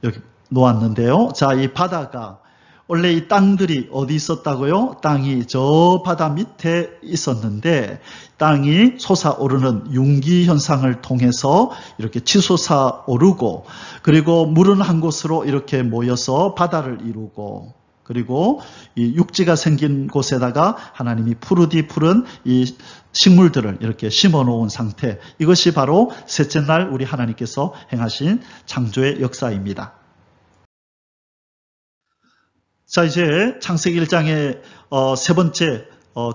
여기 놓았는데요. 자, 이 바다가 원래 이 땅들이 어디 있었다고요? 땅이 저 바다 밑에 있었는데, 땅이 솟아오르는 융기 현상을 통해서 이렇게 치솟아 오르고, 그리고 물은 한 곳으로 이렇게 모여서 바다를 이루고, 그리고 이 육지가 생긴 곳에다가 하나님이 푸르디 푸른 이 식물들을 이렇게 심어 놓은 상태, 이것이 바로 셋째 날 우리 하나님께서 행하신 창조의 역사입니다. 자, 이제 창세기 1장의 세 번째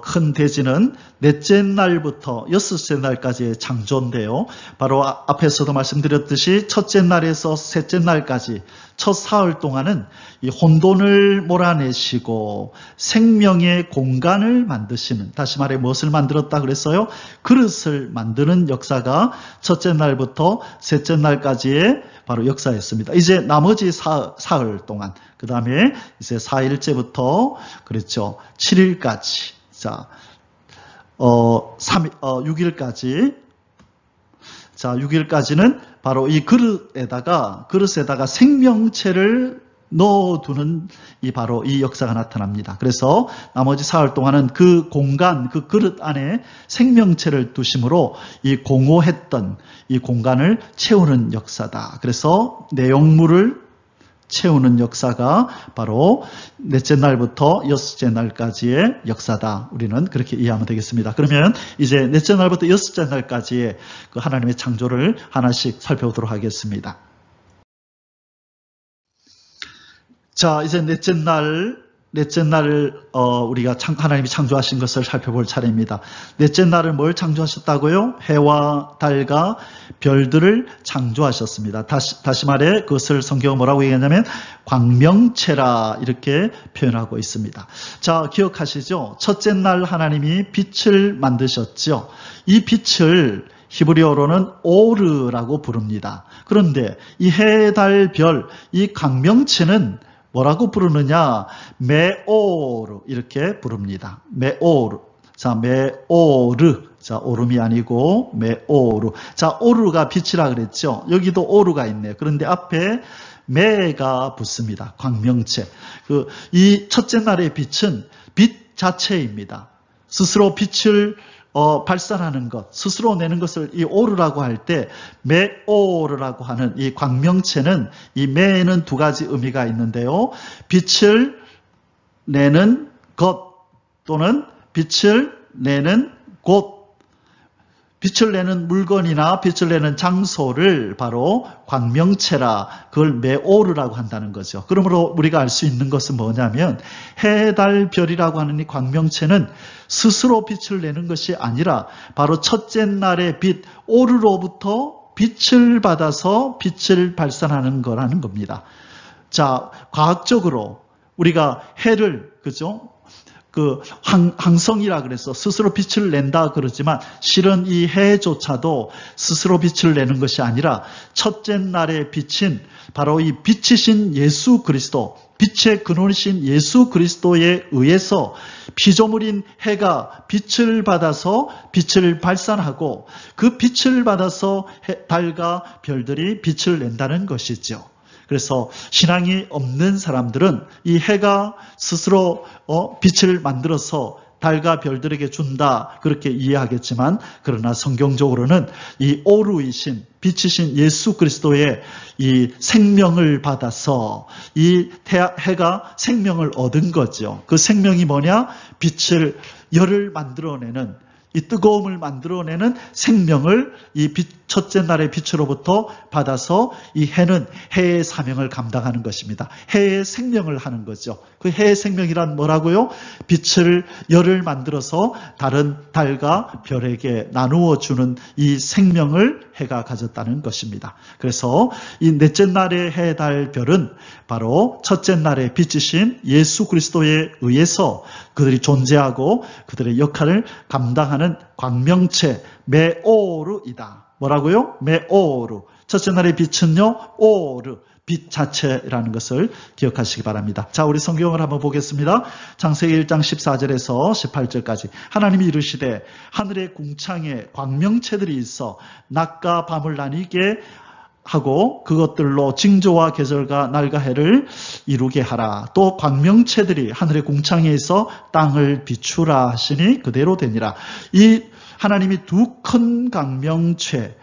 큰 대지는 넷째 날부터 여섯째 날까지의 창조인데요. 바로 앞에서도 말씀드렸듯이 첫째 날에서 셋째 날까지 첫 사흘 동안은 이 혼돈을 몰아내시고 생명의 공간을 만드시는, 다시 말해 무엇을 만들었다 그랬어요? 그릇을 만드는 역사가 첫째 날부터 셋째 날까지의 바로 역사였습니다. 이제 나머지 사흘 동안, 그 다음에 이제 4일째부터 그렇죠, 7일까지, 자, 6일까지, 자, 6일까지는 바로 이 그릇에다가 생명체를 넣어두는 바로 이 역사가 나타납니다. 그래서 나머지 사흘 동안은 그 공간, 그 그릇 안에 생명체를 두심으로 이 공허했던 이 공간을 채우는 역사다. 그래서 내용물을 채우는 역사가 바로 넷째 날부터 여섯째 날까지의 역사다. 우리는 그렇게 이해하면 되겠습니다. 그러면 이제 넷째 날부터 여섯째 날까지의 그 하나님의 창조를 하나씩 살펴보도록 하겠습니다. 자, 이제 넷째 날 우리가 하나님이 창조하신 것을 살펴볼 차례입니다. 넷째 날은 뭘 창조하셨다고요? 해와 달과 별들을 창조하셨습니다. 다시 말해 그것을 성경은 뭐라고 얘기하냐면 광명체라 이렇게 표현하고 있습니다. 자, 기억하시죠? 첫째 날 하나님이 빛을 만드셨죠. 이 빛을 히브리어로는 오르라고 부릅니다. 그런데 이 해, 달, 별, 이 광명체는 뭐라고 부르느냐? 메오르 이렇게 부릅니다. 메오르. 자, 메오르. 자, 오름이 아니고 메오르. 자, 오르가 빛이라 그랬죠. 여기도 오르가 있네요. 그런데 앞에 메가 붙습니다. 광명체. 이 첫째 날의 빛은 빛 자체입니다. 스스로 빛을 발산하는 것, 스스로 내는 것을 이 오르라고 할 때 메오르라고 하는 이 광명체는, 이 메에는 두 가지 의미가 있는데요. 빛을 내는 것 또는 빛을 내는 곳, 빛을 내는 물건이나 빛을 내는 장소를 바로 광명체라, 그걸 메오르라고 한다는 거죠. 그러므로 우리가 알 수 있는 것은 뭐냐면 해, 달, 별이라고 하는 이 광명체는 스스로 빛을 내는 것이 아니라 바로 첫째 날의 빛, 오르로부터 빛을 받아서 빛을 발산하는 거라는 겁니다. 자, 과학적으로 우리가 해를, 그죠? 항성이라 그래서 스스로 빛을 낸다 그러지만 실은 이 해조차도 스스로 빛을 내는 것이 아니라 첫째 날의 빛인 바로 이 빛이신 예수 그리스도, 빛의 근원이신 예수 그리스도에 의해서 피조물인 해가 빛을 받아서 빛을 발산하고 그 빛을 받아서 달과 별들이 빛을 낸다는 것이죠. 그래서 신앙이 없는 사람들은 이 해가 스스로 빛을 만들어서 달과 별들에게 준다 그렇게 이해하겠지만, 그러나 성경적으로는 이 오루이신 빛이신 예수 그리스도의 이 생명을 받아서 이 해가 생명을 얻은 거죠. 그 생명이 뭐냐? 빛을, 열을 만들어내는, 이 뜨거움을 만들어내는 생명을 이 첫째 날의 빛으로부터 받아서 이 해는 해의 사명을 감당하는 것입니다. 해의 생명을 하는 거죠. 그 해의 생명이란 뭐라고요? 빛을, 열을 만들어서 다른 달과 별에게 나누어 주는 이 생명을 해가 가졌다는 것입니다. 그래서 이 넷째 날의 해, 달, 별은 바로 첫째 날의 빛이신 예수 그리스도에 의해서 그들이 존재하고 그들의 역할을 감당하는 광명체 메오르이다. 뭐라고요? 메오르. 첫째 날의 빛은요, 오르, 빛 자체라는 것을 기억하시기 바랍니다. 자, 우리 성경을 한번 보겠습니다. 창세기 1장 14절에서 18절까지. 하나님이 이르시되 하늘의 궁창에 광명체들이 있어 낮과 밤을 나뉘게 하고 그것들로 징조와 계절과 날과 해를 이루게 하라. 또 광명체들이 하늘의 궁창에 있어 땅을 비추라 하시니 그대로 되니라. 이 하나님이 두 큰 광명체를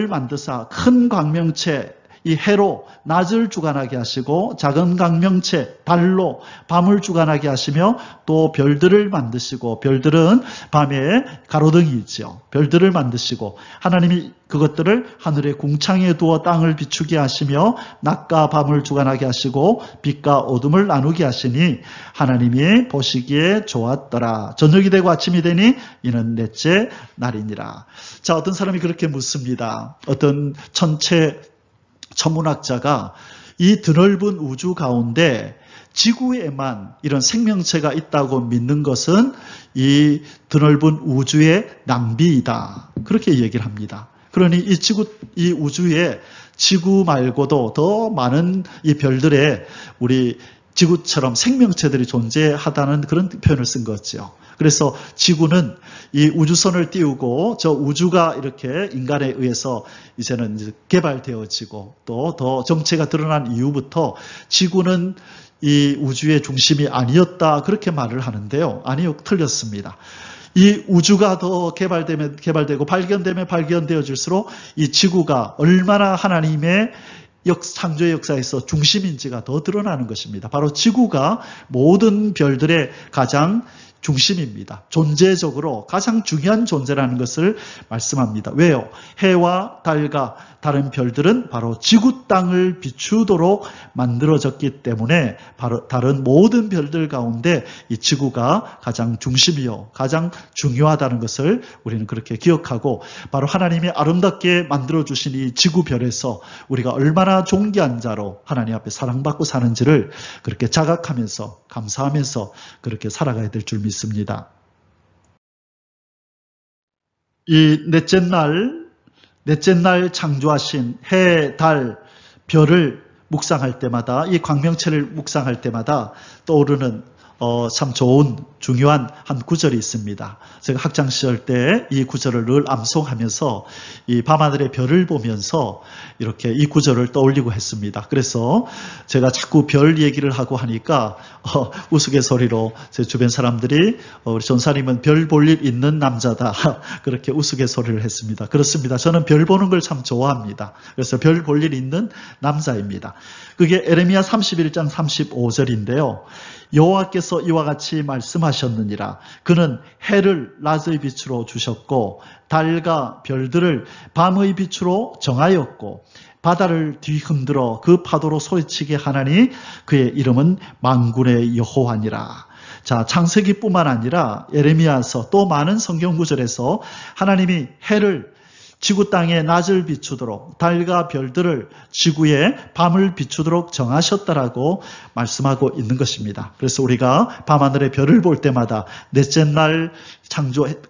만드사 큰 광명체 이 해로 낮을 주관하게 하시고 작은 광명체 달로 밤을 주관하게 하시며 또 별들을 만드시고, 별들은 밤에 가로등이 있죠. 별들을 만드시고 하나님이 그것들을 하늘의 궁창에 두어 땅을 비추게 하시며 낮과 밤을 주관하게 하시고 빛과 어둠을 나누게 하시니 하나님이 보시기에 좋았더라. 저녁이 되고 아침이 되니 이는 넷째 날이니라. 자, 어떤 사람이 그렇게 묻습니다. 어떤 천문학자가 이 드넓은 우주 가운데 지구에만 이런 생명체가 있다고 믿는 것은 이 드넓은 우주의 낭비이다. 그렇게 얘기를 합니다. 그러니 이 우주에 지구 말고도 더 많은 이 별들에 우리 지구처럼 생명체들이 존재하다는 그런 표현을 쓴 거죠. 그래서 지구는 이 우주선을 띄우고 저 우주가 이렇게 인간에 의해서 이제는 이제 개발되어지고 또 더 정체가 드러난 이후부터 지구는 이 우주의 중심이 아니었다 그렇게 말을 하는데요. 아니요, 틀렸습니다. 이 우주가 더 개발되면 개발되고 발견되면 발견되어질수록 이 지구가 얼마나 하나님의 창조의 역사에서 중심인지가 더 드러나는 것입니다. 바로 지구가 모든 별들의 가장 중심입니다. 존재적으로 가장 중요한 존재라는 것을 말씀합니다. 왜요? 해와 달과 다른 별들은 바로 지구 땅을 비추도록 만들어졌기 때문에 바로 다른 모든 별들 가운데 이 지구가 가장 중심이요, 가장 중요하다는 것을 우리는 그렇게 기억하고, 바로 하나님이 아름답게 만들어주신 이 지구별에서 우리가 얼마나 존귀한 자로 하나님 앞에 사랑받고 사는지를 그렇게 자각하면서 감사하면서 그렇게 살아가야 될 줄 믿습니다. 이 넷째 날 창조하신 해, 달, 별을 묵상할 때마다, 이 광명체를 묵상할 때마다 떠오르는 참 좋은 중요한 한 구절이 있습니다. 제가 학창 시절 때 이 구절을 늘 암송하면서 이 밤하늘의 별을 보면서 이렇게 이 구절을 떠올리고 했습니다. 그래서 제가 자꾸 별 얘기를 하고 하니까 우스갯소리로 제 주변 사람들이 우리 전사님은 별 볼 일 있는 남자다 그렇게 우스갯소리를 했습니다. 그렇습니다. 저는 별 보는 걸 참 좋아합니다. 그래서 별 볼 일 있는 남자입니다. 그게 에레미야 31장 35절인데요. 여호와께서 이와 같이 말씀하셨느니라. 그는 해를 낮의 빛으로 주셨고 달과 별들을 밤의 빛으로 정하였고 바다를 뒤흔들어 그 파도로 소리치게 하나니 그의 이름은 만군의 여호와니라. 자, 창세기뿐만 아니라 에레미야서 또 많은 성경 구절에서 하나님이 해를 지구 땅에 낮을 비추도록 달과 별들을 지구에 밤을 비추도록 정하셨다라고 말씀하고 있는 것입니다. 그래서 우리가 밤하늘의 별을 볼 때마다 넷째 날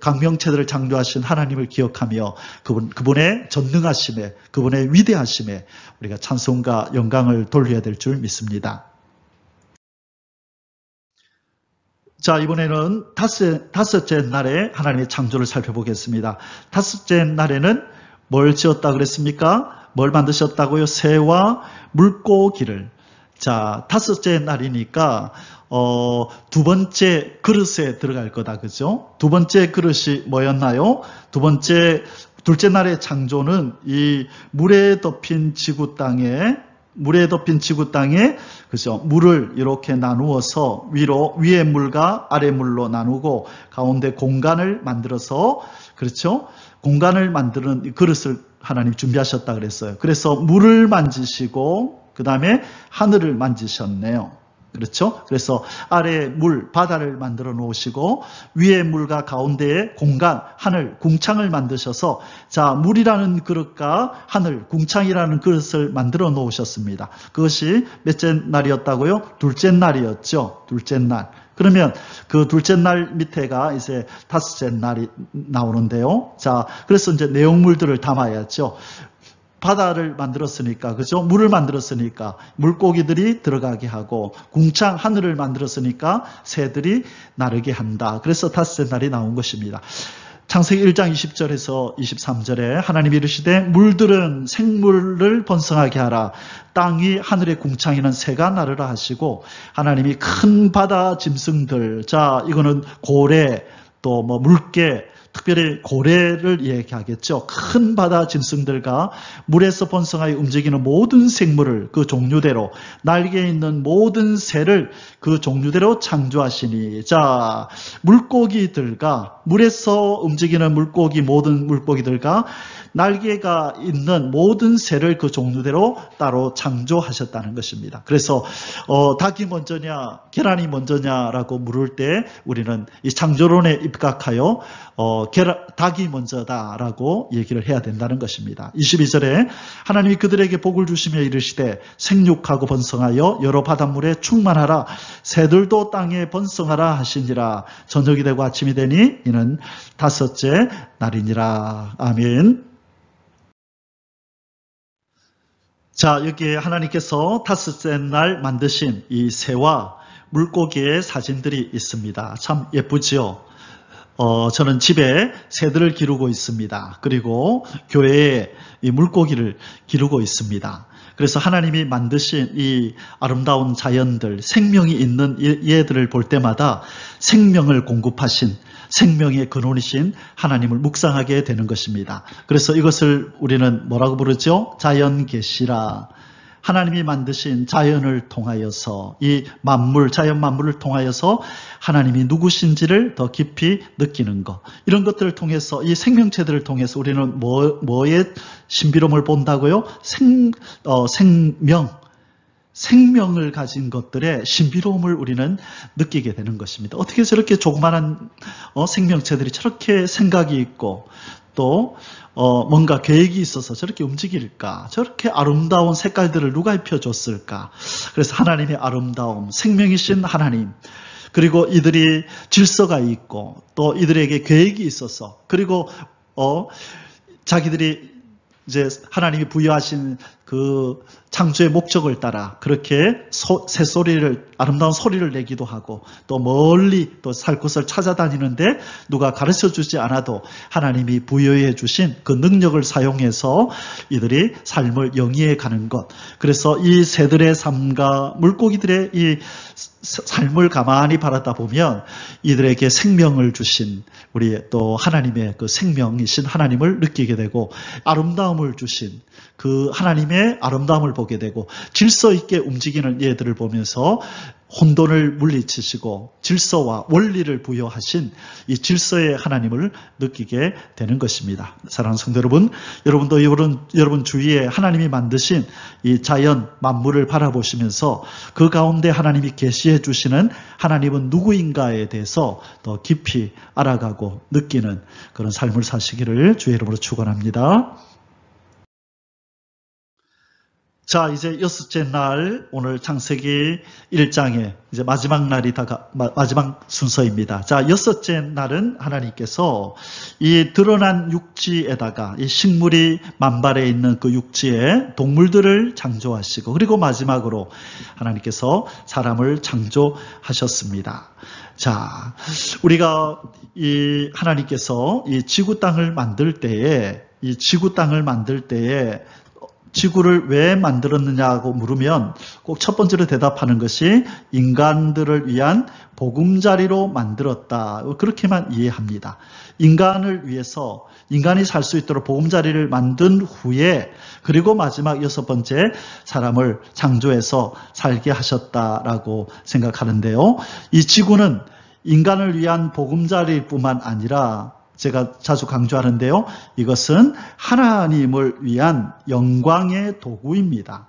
광명체들을 창조하신 하나님을 기억하며 그분의 전능하심에, 그분의 위대하심에 우리가 찬송과 영광을 돌려야 될 줄 믿습니다. 자, 이번에는 다섯째 날에 하나님의 창조를 살펴보겠습니다. 다섯째 날에는 뭘 지었다 그랬습니까? 뭘 만드셨다고요? 새와 물고기를. 자, 다섯째 날이니까 두 번째 그릇에 들어갈 거다. 그죠? 두 번째 그릇이 뭐였나요? 둘째 날의 창조는 이 물에 덮인 지구 땅에 그죠? 물을 이렇게 나누어서 위에 물과 아래 물로 나누고 가운데 공간을 만들어서, 그렇죠? 공간을 만드는 그릇을 하나님 준비하셨다 그랬어요. 그래서 물을 만지시고 그 다음에 하늘을 만지셨네요. 그렇죠? 그래서 아래에 바다를 만들어 놓으시고 위에 물과 가운데에 공간, 하늘, 궁창을 만드셔서 자, 물이라는 그릇과 하늘, 궁창이라는 그릇을 만들어 놓으셨습니다. 그것이 몇째 날이었다고요? 둘째 날이었죠. 둘째 날. 그러면 그 둘째 날 밑에가 이제 다섯째 날이 나오는데요. 자, 그래서 이제 내용물들을 담아야죠. 바다를 만들었으니까, 그죠? 물을 만들었으니까 물고기들이 들어가게 하고, 궁창 하늘을 만들었으니까 새들이 나르게 한다. 그래서 다섯째 날이 나온 것입니다. 창세기 1장 20절에서 23절에 하나님이 이르시되 물들은 생물을 번성하게 하라. 땅이 하늘의 궁창에는 새가 나르라 하시고, 하나님이 큰 바다 짐승들, 자, 이거는 고래, 또 뭐 물개, 특별히 고래를 얘기하겠죠. 큰 바다 짐승들과 물에서 번성하여 움직이는 모든 생물을 그 종류대로, 날개에 있는 모든 새를 그 종류대로 창조하시니, 자, 물고기들과 물에서 움직이는 모든 물고기들과 날개가 있는 모든 새를 그 종류대로 따로 창조하셨다는 것입니다. 그래서 닭이 먼저냐 계란이 먼저냐라고 물을 때 우리는 이 창조론에 입각하여 닭이 먼저다라고 얘기를 해야 된다는 것입니다. 22절에 하나님이 그들에게 복을 주시며 이르시되 생육하고 번성하여 여러 바닷물에 충만하라. 새들도 땅에 번성하라 하시니라. 저녁이 되고 아침이 되니 이는 다섯째 날이니라. 아멘. 자, 여기에 하나님께서 다섯째 날 만드신 이 새와 물고기의 사진들이 있습니다. 참 예쁘지요? 저는 집에 새들을 기르고 있습니다. 그리고 교회에 이 물고기를 기르고 있습니다. 그래서 하나님이 만드신 이 아름다운 자연들, 생명이 있는 얘들을 볼 때마다 생명을 공급하신, 생명의 근원이신 하나님을 묵상하게 되는 것입니다. 그래서 이것을 우리는 뭐라고 부르죠? 자연계시라. 하나님이 만드신 자연을 통하여서, 이 자연 만물을 통하여서 하나님이 누구신지를 더 깊이 느끼는 것, 이런 것들을 통해서, 이 생명체들을 통해서 우리는 뭐의 신비로움을 본다고요? 생명을 가진 것들의 신비로움을 우리는 느끼게 되는 것입니다. 어떻게 저렇게 조그마한 생명체들이 저렇게 생각이 있고 또 뭔가 계획이 있어서 저렇게 움직일까? 저렇게 아름다운 색깔들을 누가 입혀줬을까? 그래서 하나님의 아름다움, 생명이신 하나님, 그리고 이들이 질서가 있고 또 이들에게 계획이 있어서, 그리고 자기들이 이제 하나님이 부여하신 그 창조의 목적을 따라 그렇게 새소리를, 아름다운 소리를 내기도 하고 또 멀리 또 살 곳을 찾아다니는데 누가 가르쳐 주지 않아도 하나님이 부여해 주신 그 능력을 사용해서 이들이 삶을 영위해 가는 것. 그래서 이 새들의 삶과 물고기들의 이 삶을 가만히 바라다 보면 이들에게 생명을 주신 우리 또 하나님의 그 생명이신 하나님을 느끼게 되고, 아름다움을 주신 그 하나님의 아름다움을 보게 되고, 질서 있게 움직이는 얘들을 보면서 혼돈을 물리치시고 질서와 원리를 부여하신 이 질서의 하나님을 느끼게 되는 것입니다. 사랑하는 성도 여러분, 여러분도 여러분 주위에 하나님이 만드신 이 자연 만물을 바라보시면서 그 가운데 하나님이 계시해 주시는 하나님은 누구인가에 대해서 더 깊이 알아가고 느끼는 그런 삶을 사시기를 주의 이름으로 축원합니다. 자, 이제 여섯째 날, 오늘 창세기 1장의 이제 마지막 날이 마지막 순서입니다. 자, 여섯째 날은 하나님께서 이 드러난 육지에다가 이 식물이 만발해 있는 그 육지에 동물들을 창조하시고, 그리고 마지막으로 하나님께서 사람을 창조하셨습니다. 자, 우리가 이 하나님께서 이 지구 땅을 만들 때에 지구를 왜 만들었느냐고 물으면 꼭 첫 번째로 대답하는 것이 인간들을 위한 보금자리로 만들었다. 그렇게만 이해합니다. 인간을 위해서 인간이 살 수 있도록 보금자리를 만든 후에 그리고 마지막 6번째 사람을 창조해서 살게 하셨다라고 생각하는데요. 이 지구는 인간을 위한 보금자리뿐만 아니라 제가 자주 강조하는데요. 이것은 하나님을 위한 영광의 도구입니다.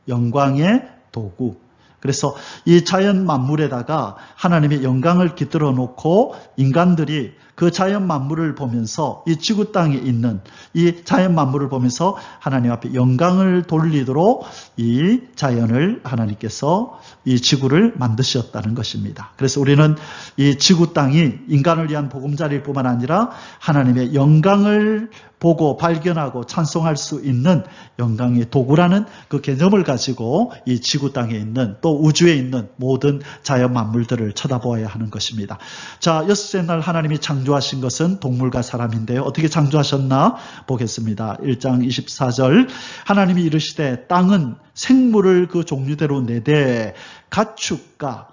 영광의 도구. 그래서 이 자연 만물에다가 하나님의 영광을 깃들어 놓고 인간들이 그 자연 만물을 보면서 이 지구 땅에 있는 이 자연 만물을 보면서 하나님 앞에 영광을 돌리도록 이 자연을 하나님께서 이 지구를 만드셨다는 것입니다. 그래서 우리는 이 지구 땅이 인간을 위한 보금자리일 뿐만 아니라 하나님의 영광을 보고 발견하고 찬송할 수 있는 영광의 도구라는 그 개념을 가지고 이 지구 땅에 있는 또 우주에 있는 모든 자연 만물들을 쳐다보아야 하는 것입니다. 자, 여섯째 날 하나님이 창조하신 것은 동물과 사람인데요. 어떻게 창조하셨나 보겠습니다. 1장 24절 하나님이 이르시되 땅은 생물을 그 종류대로 내되 가축과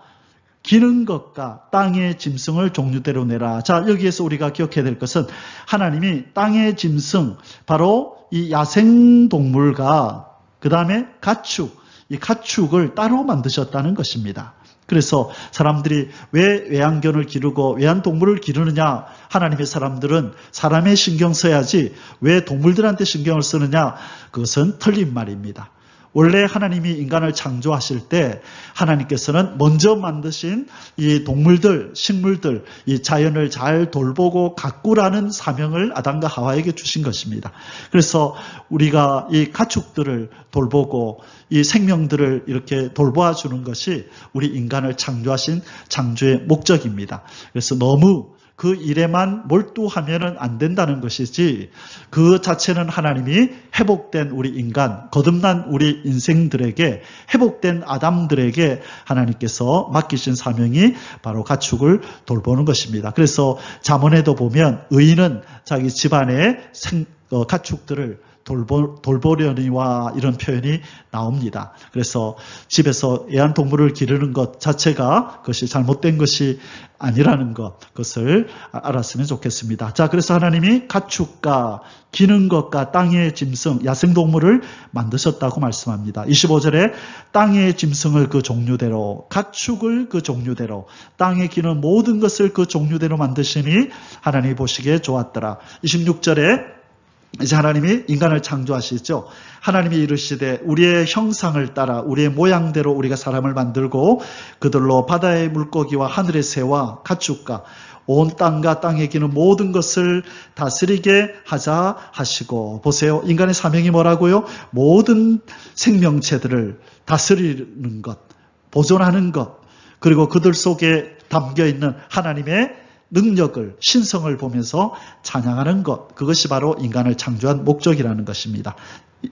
기는 것과 땅의 짐승을 종류대로 내라. 자, 여기에서 우리가 기억해야 될 것은 하나님이 땅의 짐승, 바로 이 야생동물과 그 다음에 가축, 이 가축을 따로 만드셨다는 것입니다. 그래서 사람들이 왜 외양견을 기르고 외양동물을 기르느냐? 하나님의 사람들은 사람의 신경 써야지 왜 동물들한테 신경을 쓰느냐? 그것은 틀린 말입니다. 원래 하나님이 인간을 창조하실 때 하나님께서는 먼저 만드신 이 동물들, 식물들, 이 자연을 잘 돌보고 가꾸라는 사명을 아담과 하와에게 주신 것입니다. 그래서 우리가 이 가축들을 돌보고 이 생명들을 이렇게 돌보아 주는 것이 우리 인간을 창조하신 창조의 목적입니다. 그래서 너무 그 일에만 몰두하면 안 된다는 것이지 그 자체는 하나님이 회복된 우리 인간, 거듭난 우리 인생들에게 회복된 아담들에게 하나님께서 맡기신 사명이 바로 가축을 돌보는 것입니다. 그래서 잠언에도 보면 의인은 자기 집안의 가축들을 돌보려니와 이런 표현이 나옵니다. 그래서 집에서 애완동물을 기르는 것 자체가 그것이 잘못된 것이 아니라는 것, 그것을 알았으면 좋겠습니다. 자, 그래서 하나님이 가축과 기는 것과 땅의 짐승, 야생동물을 만드셨다고 말씀합니다. 25절에 땅의 짐승을 그 종류대로, 가축을 그 종류대로, 땅에 기는 모든 것을 그 종류대로 만드시니 하나님이 보시기에 좋았더라. 26절에 이제 하나님이 인간을 창조하시죠. 하나님이 이르시되 우리의 형상을 따라 우리의 모양대로 우리가 사람을 만들고 그들로 바다의 물고기와 하늘의 새와 가축과 온 땅과 땅에 기는 모든 것을 다스리게 하자 하시고. 보세요. 인간의 사명이 뭐라고요? 모든 생명체들을 다스리는 것, 보존하는 것, 그리고 그들 속에 담겨있는 하나님의 능력을, 신성을 보면서 찬양하는 것, 그것이 바로 인간을 창조한 목적이라는 것입니다.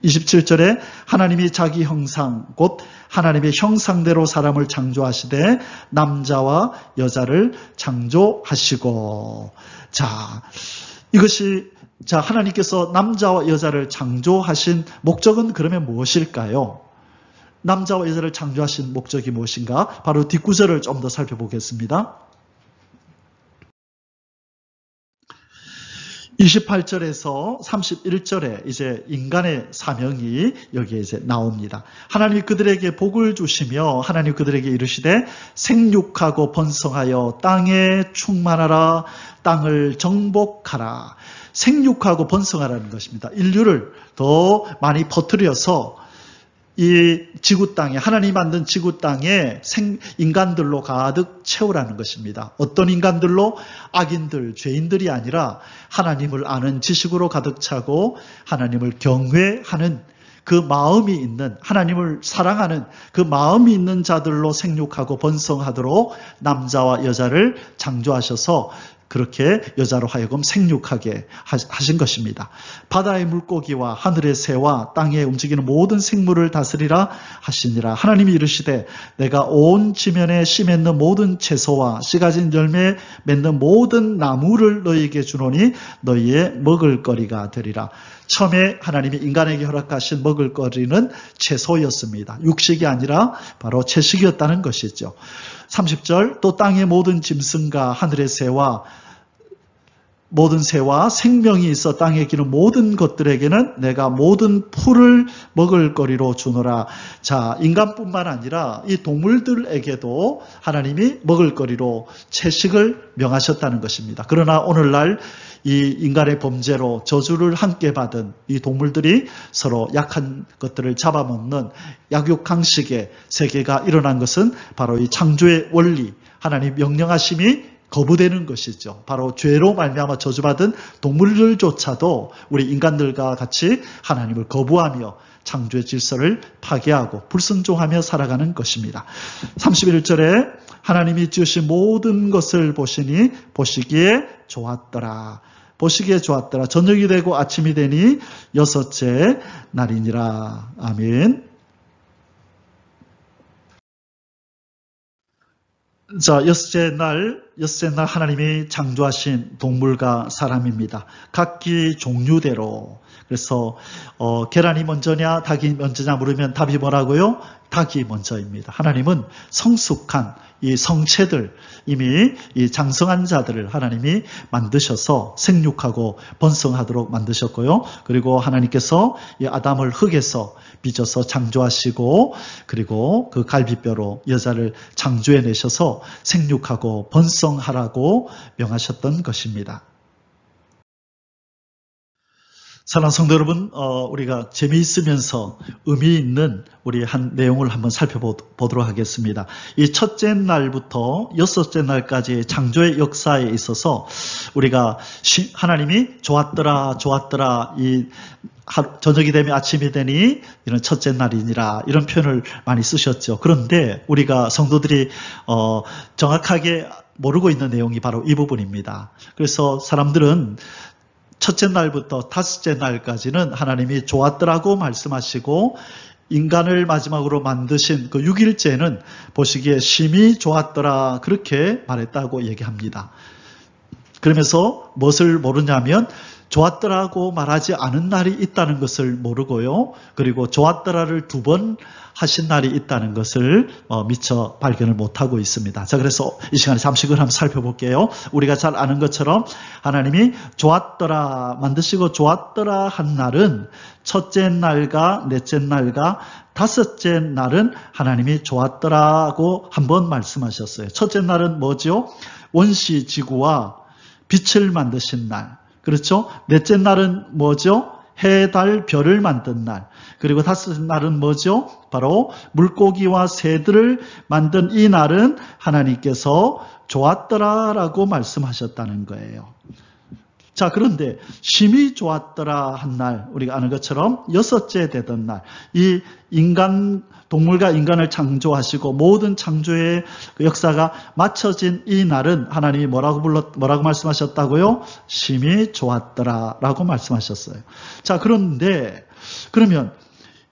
27절에 하나님이 자기 형상, 곧 하나님의 형상대로 사람을 창조하시되 남자와 여자를 창조하시고. 자, 이것이 하나님께서 남자와 여자를 창조하신 목적은 그러면 무엇일까요? 남자와 여자를 창조하신 목적이 무엇인가? 바로 뒷구절을 좀 더 살펴보겠습니다. 28절에서 31절에 이제 인간의 사명이 여기에 이제 나옵니다. 하나님이 그들에게 복을 주시며 하나님 그들에게 이르시되 생육하고 번성하여 땅에 충만하라, 땅을 정복하라. 생육하고 번성하라는 것입니다. 인류를 더 많이 퍼뜨려서 이 지구 땅에, 하나님이 만든 지구 땅에 인간들로 가득 채우라는 것입니다. 어떤 인간들로? 악인들, 죄인들이 아니라 하나님을 아는 지식으로 가득 차고 하나님을 경외하는 그 마음이 있는, 하나님을 사랑하는 그 마음이 있는 자들로 생육하고 번성하도록 남자와 여자를 창조하셔서 그렇게 여자로 하여금 생육하게 하신 것입니다. 바다의 물고기와 하늘의 새와 땅에 움직이는 모든 생물을 다스리라 하시니라. 하나님이 이르시되 내가 온 지면에 씨 맺는 모든 채소와 씨 가진 열매 맺는 모든 나무를 너희에게 주노니 너희의 먹을거리가 되리라. 처음에 하나님이 인간에게 허락하신 먹을거리는 채소였습니다. 육식이 아니라 바로 채식이었다는 것이죠. 30절 또 땅의 모든 짐승과 하늘의 새와 모든 새와 생명이 있어 땅에 기는 모든 것들에게는 내가 모든 풀을 먹을거리로 주노라. 자, 인간뿐만 아니라 이 동물들에게도 하나님이 먹을거리로 채식을 명하셨다는 것입니다. 그러나 오늘날 이 인간의 범죄로 저주를 함께 받은 이 동물들이 서로 약한 것들을 잡아먹는 약육강식의 세계가 일어난 것은 바로 이 창조의 원리, 하나님 명령하심이 거부되는 것이죠. 바로 죄로 말미암아 저주받은 동물들조차도 우리 인간들과 같이 하나님을 거부하며 창조의 질서를 파괴하고 불순종하며 살아가는 것입니다. 31절에 하나님이 지으신 모든 것을 보시니 보시기에 좋았더라. 보시기에 좋았더라. 저녁이 되고 아침이 되니 여섯째 날이니라. 아멘. 자, 여섯째 날 하나님이 창조하신 동물과 사람입니다. 각기 종류대로. 그래서 계란이 먼저냐 닭이 먼저냐 물으면 답이 뭐라고요? 닭이 먼저입니다. 하나님은 성숙한 이 성체들, 이미 이 장성한 자들을 하나님이 만드셔서 생육하고 번성하도록 만드셨고요. 그리고 하나님께서 이 아담을 흙에서 빚어서 창조하시고 그리고 그 갈비뼈로 여자를 창조해내셔서 생육하고 번성하라고 명하셨던 것입니다. 사랑하는 성도 여러분, 우리가 재미있으면서 의미 있는 우리 한 내용을 한번 살펴보도록 하겠습니다. 이 첫째 날부터 여섯째 날까지의 창조의 역사에 있어서 우리가 하나님이 좋았더라 이 저녁이 되면 아침이 되니 이런 첫째 날이니라 이런 표현을 많이 쓰셨죠. 그런데 우리가 성도들이 정확하게 모르고 있는 내용이 바로 이 부분입니다. 그래서 사람들은 첫째 날부터 다섯째 날까지는 하나님이 좋았더라고 말씀하시고 인간을 마지막으로 만드신 그 6일째는 보시기에 심히 좋았더라 그렇게 말했다고 얘기합니다. 그러면서 무엇을 모르냐면 좋았더라고 말하지 않은 날이 있다는 것을 모르고요. 그리고 좋았더라를 2번 하신 날이 있다는 것을 미처 발견을 못하고 있습니다. 자, 그래서 이 시간에 잠시 그걸 한번 살펴볼게요. 우리가 잘 아는 것처럼 하나님이 좋았더라, 만드시고 좋았더라 한 날은 첫째 날과 넷째 날과 다섯째 날은 하나님이 좋았더라고 한번 말씀하셨어요. 첫째 날은 뭐죠? 원시 지구와 빛을 만드신 날. 그렇죠? 넷째 날은 뭐죠? 해, 달, 별을 만든 날. 그리고 다섯째 날은 뭐죠? 바로 물고기와 새들을 만든 이 날은 하나님께서 좋았더라라고 말씀하셨다는 거예요. 자, 그런데 심히 좋았더라 한 날, 우리가 아는 것처럼 여섯째 되던 날, 이 동물과 인간을 창조하시고 모든 창조의 그 역사가 마쳐진 이 날은 하나님이 뭐라고 말씀하셨다고요? 심히 좋았더라라고 말씀하셨어요. 자, 그러면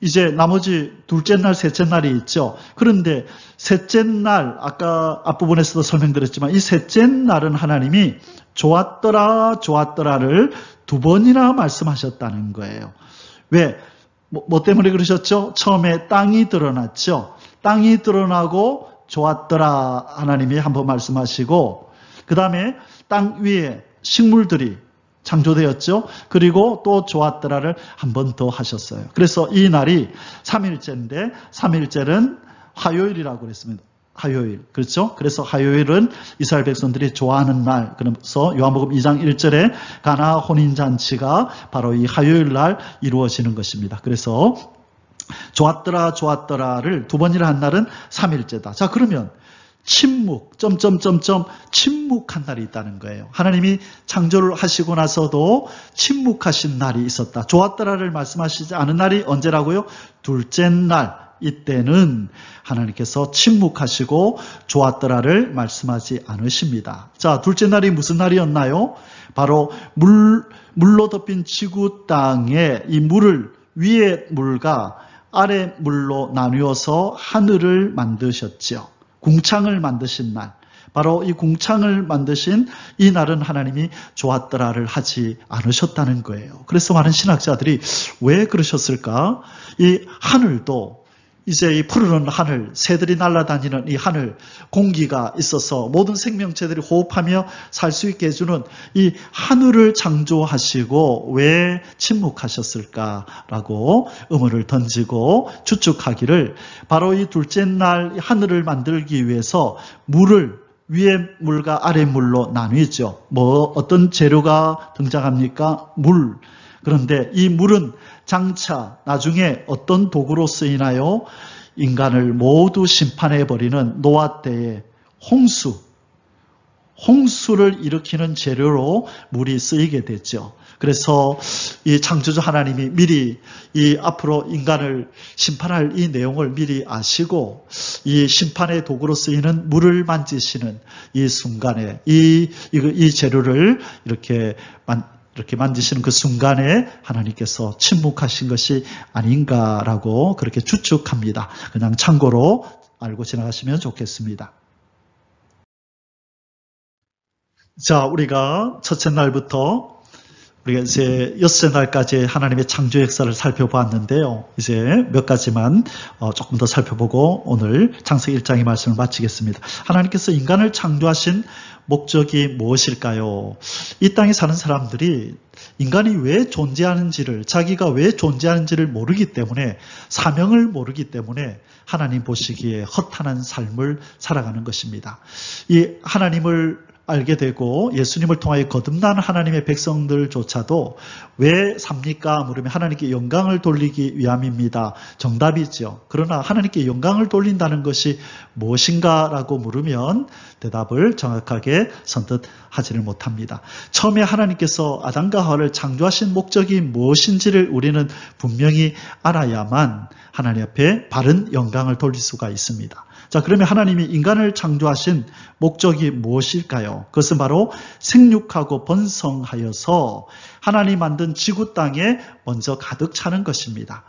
이제 나머지 둘째 날, 셋째 날이 있죠. 그런데 셋째 날, 아까 앞부분에서도 설명드렸지만 이 셋째 날은 하나님이 좋았더라를 2번이나 말씀하셨다는 거예요. 왜? 뭐 때문에 그러셨죠? 처음에 땅이 드러났죠. 땅이 드러나고 좋았더라 하나님이 한번 말씀하시고 그 다음에 땅 위에 식물들이 창조되었죠. 그리고 또 좋았더라를 한 번 더 하셨어요. 그래서 이 날이 3일째인데 3일째는 화요일이라고 그랬습니다. 화요일. 그렇죠? 그래서 화요일은 이스라엘 백성들이 좋아하는 날. 그래서 요한복음 2장 1절에 가나 혼인잔치가 바로 이 화요일 날 이루어지는 것입니다. 그래서 좋았더라를 2번이나 한 날은 3일째다. 자, 그러면 침묵한 날이 있다는 거예요. 하나님이 창조를 하시고 나서도 침묵하신 날이 있었다. 좋았더라를 말씀하시지 않은 날이 언제라고요? 둘째 날. 이때는 하나님께서 침묵하시고 좋았더라를 말씀하지 않으십니다. 자, 둘째 날이 무슨 날이었나요? 바로 물로 덮인 지구 땅에 이 물을 위의 물과 아래 물로 나누어서 하늘을 만드셨죠. 궁창을 만드신 날. 바로 이 궁창을 만드신 이 날은 하나님이 좋았더라를 하지 않으셨다는 거예요. 그래서 많은 신학자들이 왜 그러셨을까? 이 하늘도 이제 이 푸르른 하늘, 새들이 날아다니는 이 하늘, 공기가 있어서 모든 생명체들이 호흡하며 살 수 있게 해주는 이 하늘을 창조하시고 왜 침묵하셨을까라고 의문을 던지고 추측하기를 바로 이 둘째 날 하늘을 만들기 위해서 물을 위의 물과 아래 물로 나뉘죠. 어떤 재료가 등장합니까? 물. 그런데 이 물은 장차 나중에 어떤 도구로 쓰이나요? 인간을 모두 심판해버리는 노아 때의 홍수를 일으키는 재료로 물이 쓰이게 됐죠. 그래서 이 창조주 하나님이 미리 이 앞으로 인간을 심판할 이 내용을 미리 아시고 이 심판의 도구로 쓰이는 물을 만지시는 이 순간에 이 재료를 이렇게 만지시는 그 순간에 하나님께서 침묵하신 것이 아닌가라고 그렇게 추측합니다. 그냥 참고로 알고 지나가시면 좋겠습니다. 자, 우리가 첫째 날부터 우리가 이제 여섯째 날까지 하나님의 창조 역사를 살펴보았는데요. 이제 몇 가지만 조금 더 살펴보고 오늘 창세기 1장의 말씀을 마치겠습니다. 하나님께서 인간을 창조하신 목적이 무엇일까요? 이 땅에 사는 사람들이 인간이 왜 존재하는지를, 자기가 왜 존재하는지를 모르기 때문에, 사명을 모르기 때문에 하나님 보시기에 허탄한 삶을 살아가는 것입니다. 이 하나님을 알게 되고 예수님을 통하여 거듭난 하나님의 백성들조차도 왜 삽니까? 물으면 하나님께 영광을 돌리기 위함입니다. 정답이죠. 그러나 하나님께 영광을 돌린다는 것이 무엇인가라고 물으면 대답을 정확하게 선뜻하지를 못합니다. 처음에 하나님께서 아담과 하와를 창조하신 목적이 무엇인지를 우리는 분명히 알아야만 하나님 앞에 바른 영광을 돌릴 수가 있습니다. 자, 그러면 하나님이 인간을 창조하신 목적이 무엇일까요? 그것은 바로 생육하고 번성하여서 하나님 만든 지구 땅에 먼저 가득 차는 것입니다.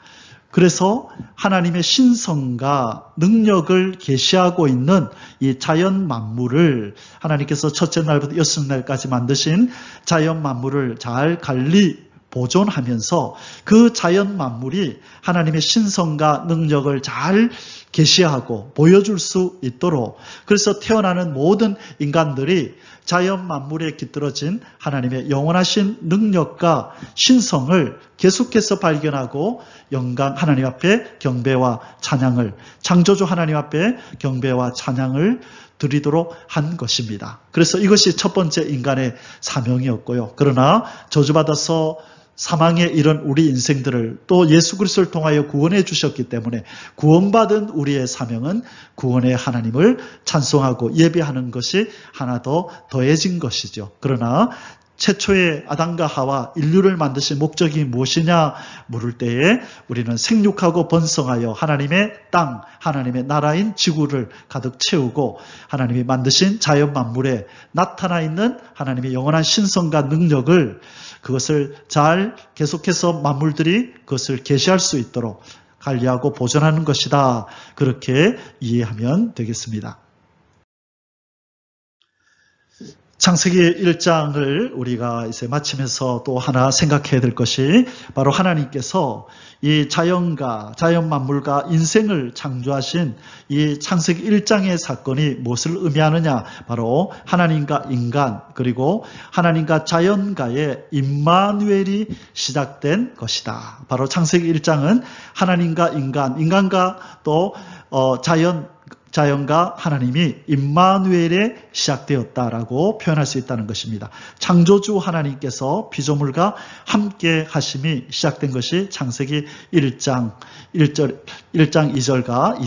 그래서 하나님의 신성과 능력을 계시하고 있는 이 자연 만물을 하나님께서 첫째 날부터 여섯 날까지 만드신 자연 만물을 잘 관리 보존하면서 그 자연 만물이 하나님의 신성과 능력을 잘 계시하고 보여줄 수 있도록, 그래서 태어나는 모든 인간들이 자연 만물에 깃들어진 하나님의 영원하신 능력과 신성을 계속해서 발견하고 영광 하나님 앞에 경배와 찬양을, 창조주 하나님 앞에 경배와 찬양을 드리도록 한 것입니다. 그래서 이것이 첫 번째 인간의 사명이었고요. 그러나 저주받아서 사망에 이른 우리 인생들을 또 예수 그리스도를 통하여 구원해 주셨기 때문에 구원받은 우리의 사명은 구원의 하나님을 찬송하고 예배하는 것이 하나 더 더해진 것이죠. 그러나 최초의 아담과 하와 인류를 만드신 목적이 무엇이냐 물을 때에 우리는 생육하고 번성하여 하나님의 땅, 하나님의 나라인 지구를 가득 채우고 하나님이 만드신 자연 만물에 나타나 있는 하나님의 영원한 신성과 능력을, 그것을 잘 계속해서 만물들이 그것을 계시할 수 있도록 관리하고 보존하는 것이다. 그렇게 이해하면 되겠습니다. 창세기 1장을 우리가 이제 마치면서 또 하나 생각해야 될 것이 바로 하나님께서 이 자연과 자연 만물과 인생을 창조하신 이 창세기 1장의 사건이 무엇을 의미하느냐, 바로 하나님과 인간 그리고 하나님과 자연과의 임마누엘이 시작된 것이다. 바로 창세기 1장은 하나님과 인간, 인간과 또 자연, 자연과 하나님이 임마누엘에 시작되었다라고 표현할 수 있다는 것입니다. 창조주 하나님께서 피조물과 함께 하심이 시작된 것이 창세기 1장 2절과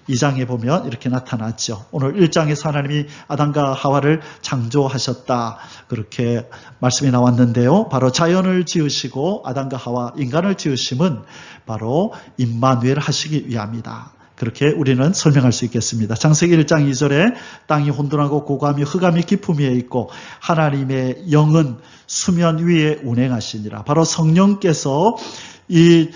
2장에 보면 이렇게 나타났죠. 오늘 1장에서 하나님이 아담과 하와를 창조하셨다, 그렇게 말씀이 나왔는데요. 바로 자연을 지으시고 아담과 하와 인간을 지으심은 바로 임마누엘 하시기 위함이다, 그렇게 우리는 설명할 수 있겠습니다. 창세기 1장 2절에 땅이 혼돈하고 고감이 흑암이 깊음 위에 있고 하나님의 영은 수면 위에 운행하시니라. 바로 성령께서 이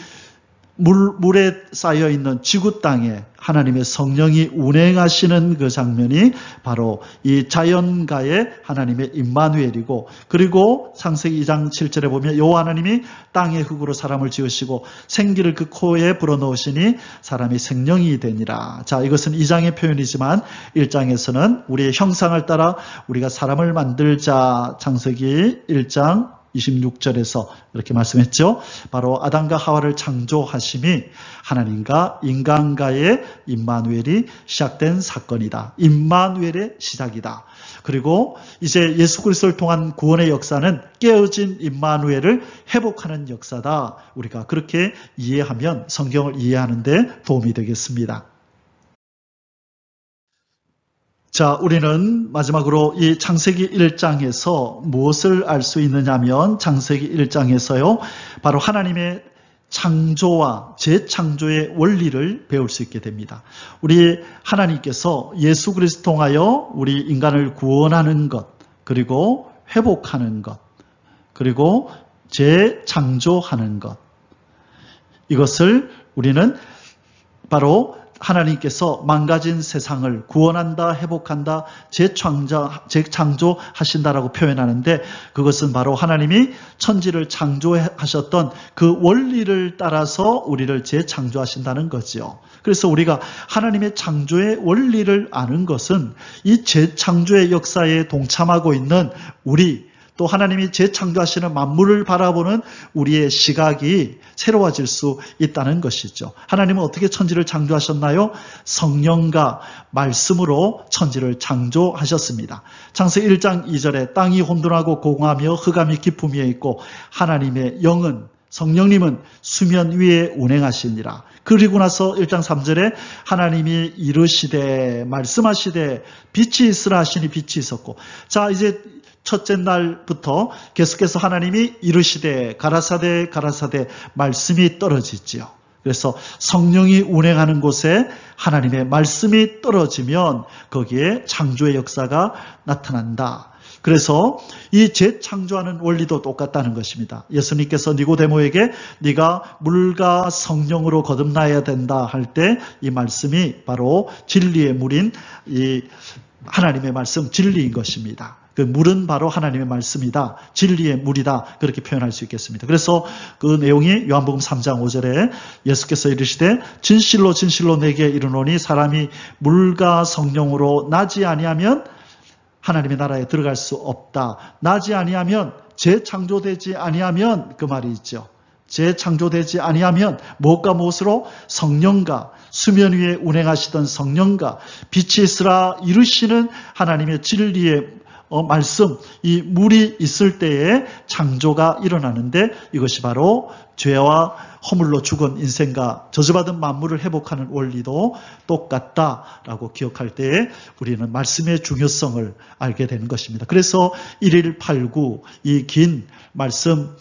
물에 쌓여있는 지구 땅에 하나님의 성령이 운행하시는 그 장면이 바로 이 자연가의 하나님의 임마누엘이고, 그리고 창세기 2장 7절에 보면 여호와 하나님이 땅의 흙으로 사람을 지으시고 생기를 그 코에 불어넣으시니 사람이 생명이 되니라. 자, 이것은 2장의 표현이지만 1장에서는 우리의 형상을 따라 우리가 사람을 만들자, 창세기 1장 26절에서 이렇게 말씀했죠. 바로 아담과 하와를 창조하심이 하나님과 인간과의 임마누엘이 시작된 사건이다. 임마누엘의 시작이다. 그리고 이제 예수 그리스도를 통한 구원의 역사는 깨어진 임마누엘을 회복하는 역사다. 우리가 그렇게 이해하면 성경을 이해하는 데 도움이 되겠습니다. 자, 우리는 마지막으로 이 창세기 1장에서 무엇을 알 수 있느냐면, 창세기 1장에서요, 바로 하나님의 창조와 재창조의 원리를 배울 수 있게 됩니다. 우리 하나님께서 예수 그리스도 통하여 우리 인간을 구원하는 것, 그리고 회복하는 것, 그리고 재창조하는 것, 이것을 우리는 바로 하나님께서 망가진 세상을 구원한다, 회복한다, 재창조하신다라고 표현하는데, 그것은 바로 하나님이 천지를 창조하셨던 그 원리를 따라서 우리를 재창조하신다는 거죠. 그래서 우리가 하나님의 창조의 원리를 아는 것은 이 재창조의 역사에 동참하고 있는 우리, 또 하나님이 재창조하시는 만물을 바라보는 우리의 시각이 새로워질 수 있다는 것이죠. 하나님은 어떻게 천지를 창조하셨나요? 성령과 말씀으로 천지를 창조하셨습니다. 창세기 1장 2절에 땅이 혼돈하고 공하며 흑암이 깊음 위에 있고 하나님의 영은, 성령님은 수면 위에 운행하시니라. 그리고 나서 1장 3절에 하나님이 이르시되 말씀하시되 빛이 있으라 하시니 빛이 있었고, 자, 이제 첫째 날부터 계속해서 하나님이 이르시되 가라사대 가라사대 말씀이 떨어지지요. 그래서 성령이 운행하는 곳에 하나님의 말씀이 떨어지면 거기에 창조의 역사가 나타난다. 그래서 이 재창조하는 원리도 똑같다는 것입니다. 예수님께서 니고데모에게 네가 물과 성령으로 거듭나야 된다 할 때 이 말씀이 바로 진리의 물인 이 하나님의 말씀, 진리인 것입니다. 그 물은 바로 하나님의 말씀이다, 진리의 물이다, 그렇게 표현할 수 있겠습니다. 그래서 그 내용이 요한복음 3장 5절에 예수께서 이르시되 진실로 진실로 내게 이르노니 사람이 물과 성령으로 나지 아니하면 하나님의 나라에 들어갈 수 없다. 나지 아니하면, 재창조되지 아니하면, 그 말이 있죠. 재창조되지 아니하면 무엇과 무엇으로? 성령과, 수면 위에 운행하시던 성령과 빛이 있으라 이르시는 하나님의 진리의 말씀, 이 물이 있을 때에 창조가 일어나는데, 이것이 바로 죄와 허물로 죽은 인생과 저주받은 만물을 회복하는 원리도 똑같다라고 기억할 때에 우리는 말씀의 중요성을 알게 되는 것입니다. 그래서 1일 8구 이 긴 말씀을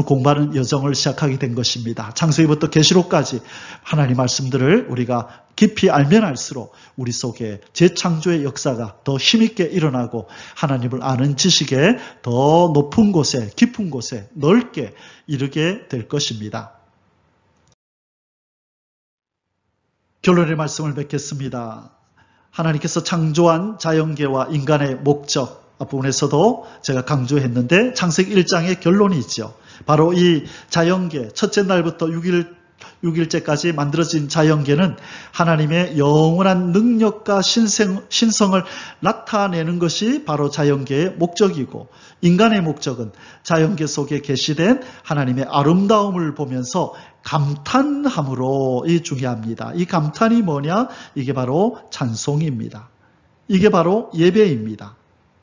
공부하는 여정을 시작하게 된 것입니다. 창세기부터 계시록까지 하나님 말씀들을 우리가 깊이 알면 알수록 우리 속에 재창조의 역사가 더 힘있게 일어나고 하나님을 아는 지식에 더 높은 곳에, 깊은 곳에 넓게 이르게 될 것입니다. 결론의 말씀을 맺겠습니다. 하나님께서 창조한 자연계와 인간의 목적, 앞부분에서도 제가 강조했는데 창세기 1장의 결론이 있죠. 바로 이 자연계, 첫째 날부터 6일 6일째까지 만들어진 자연계는 하나님의 영원한 능력과 신성을 나타내는 것이 바로 자연계의 목적이고, 인간의 목적은 자연계 속에 계시된 하나님의 아름다움을 보면서 감탄함으로 중요합니다. 이 감탄이 뭐냐? 이게 바로 찬송입니다. 이게 바로 예배입니다.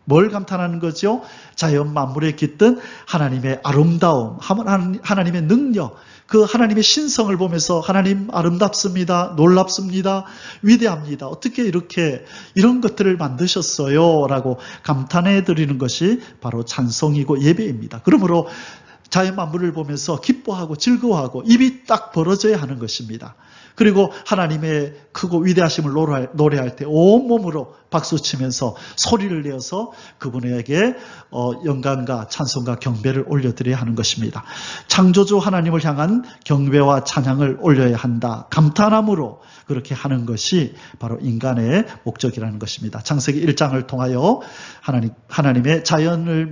뭘 감탄하는 거죠? 자연 만물에 깃든 하나님의 아름다움, 하나님의 능력, 그 하나님의 신성을 보면서 하나님 아름답습니다, 놀랍습니다, 위대합니다, 어떻게 이렇게 이런 것들을 만드셨어요? 라고 감탄해 드리는 것이 바로 찬송이고 예배입니다. 그러므로 자연 만물을 보면서 기뻐하고 즐거워하고 입이 딱 벌어져야 하는 것입니다. 그리고 하나님의 크고 위대하심을 노래할 때 온몸으로 박수치면서 소리를 내어서 그분에게 영광과 찬송과 경배를 올려드려야 하는 것입니다. 창조주 하나님을 향한 경배와 찬양을 올려야 한다. 감탄함으로 그렇게 하는 것이 바로 인간의 목적이라는 것입니다. 창세기 1장을 통하여 하나님의 자연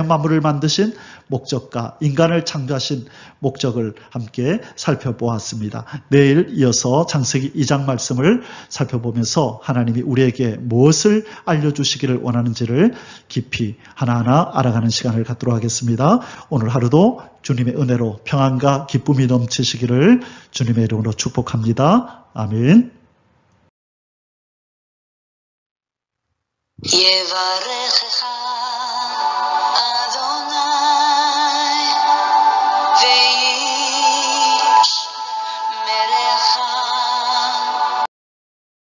만물을 만드신 목적과 인간을 창조하신 목적을 함께 살펴보았습니다. 내일 이어서 창세기 2장 말씀을 살펴보면서 하나님이 우리에게 무엇을 알려주시기를 원하는지를 깊이 하나하나 알아가는 시간을 갖도록 하겠습니다. 오늘 하루도 주님의 은혜로 평안과 기쁨이 넘치시기를 주님의 이름으로 축복합니다. 아멘. יברך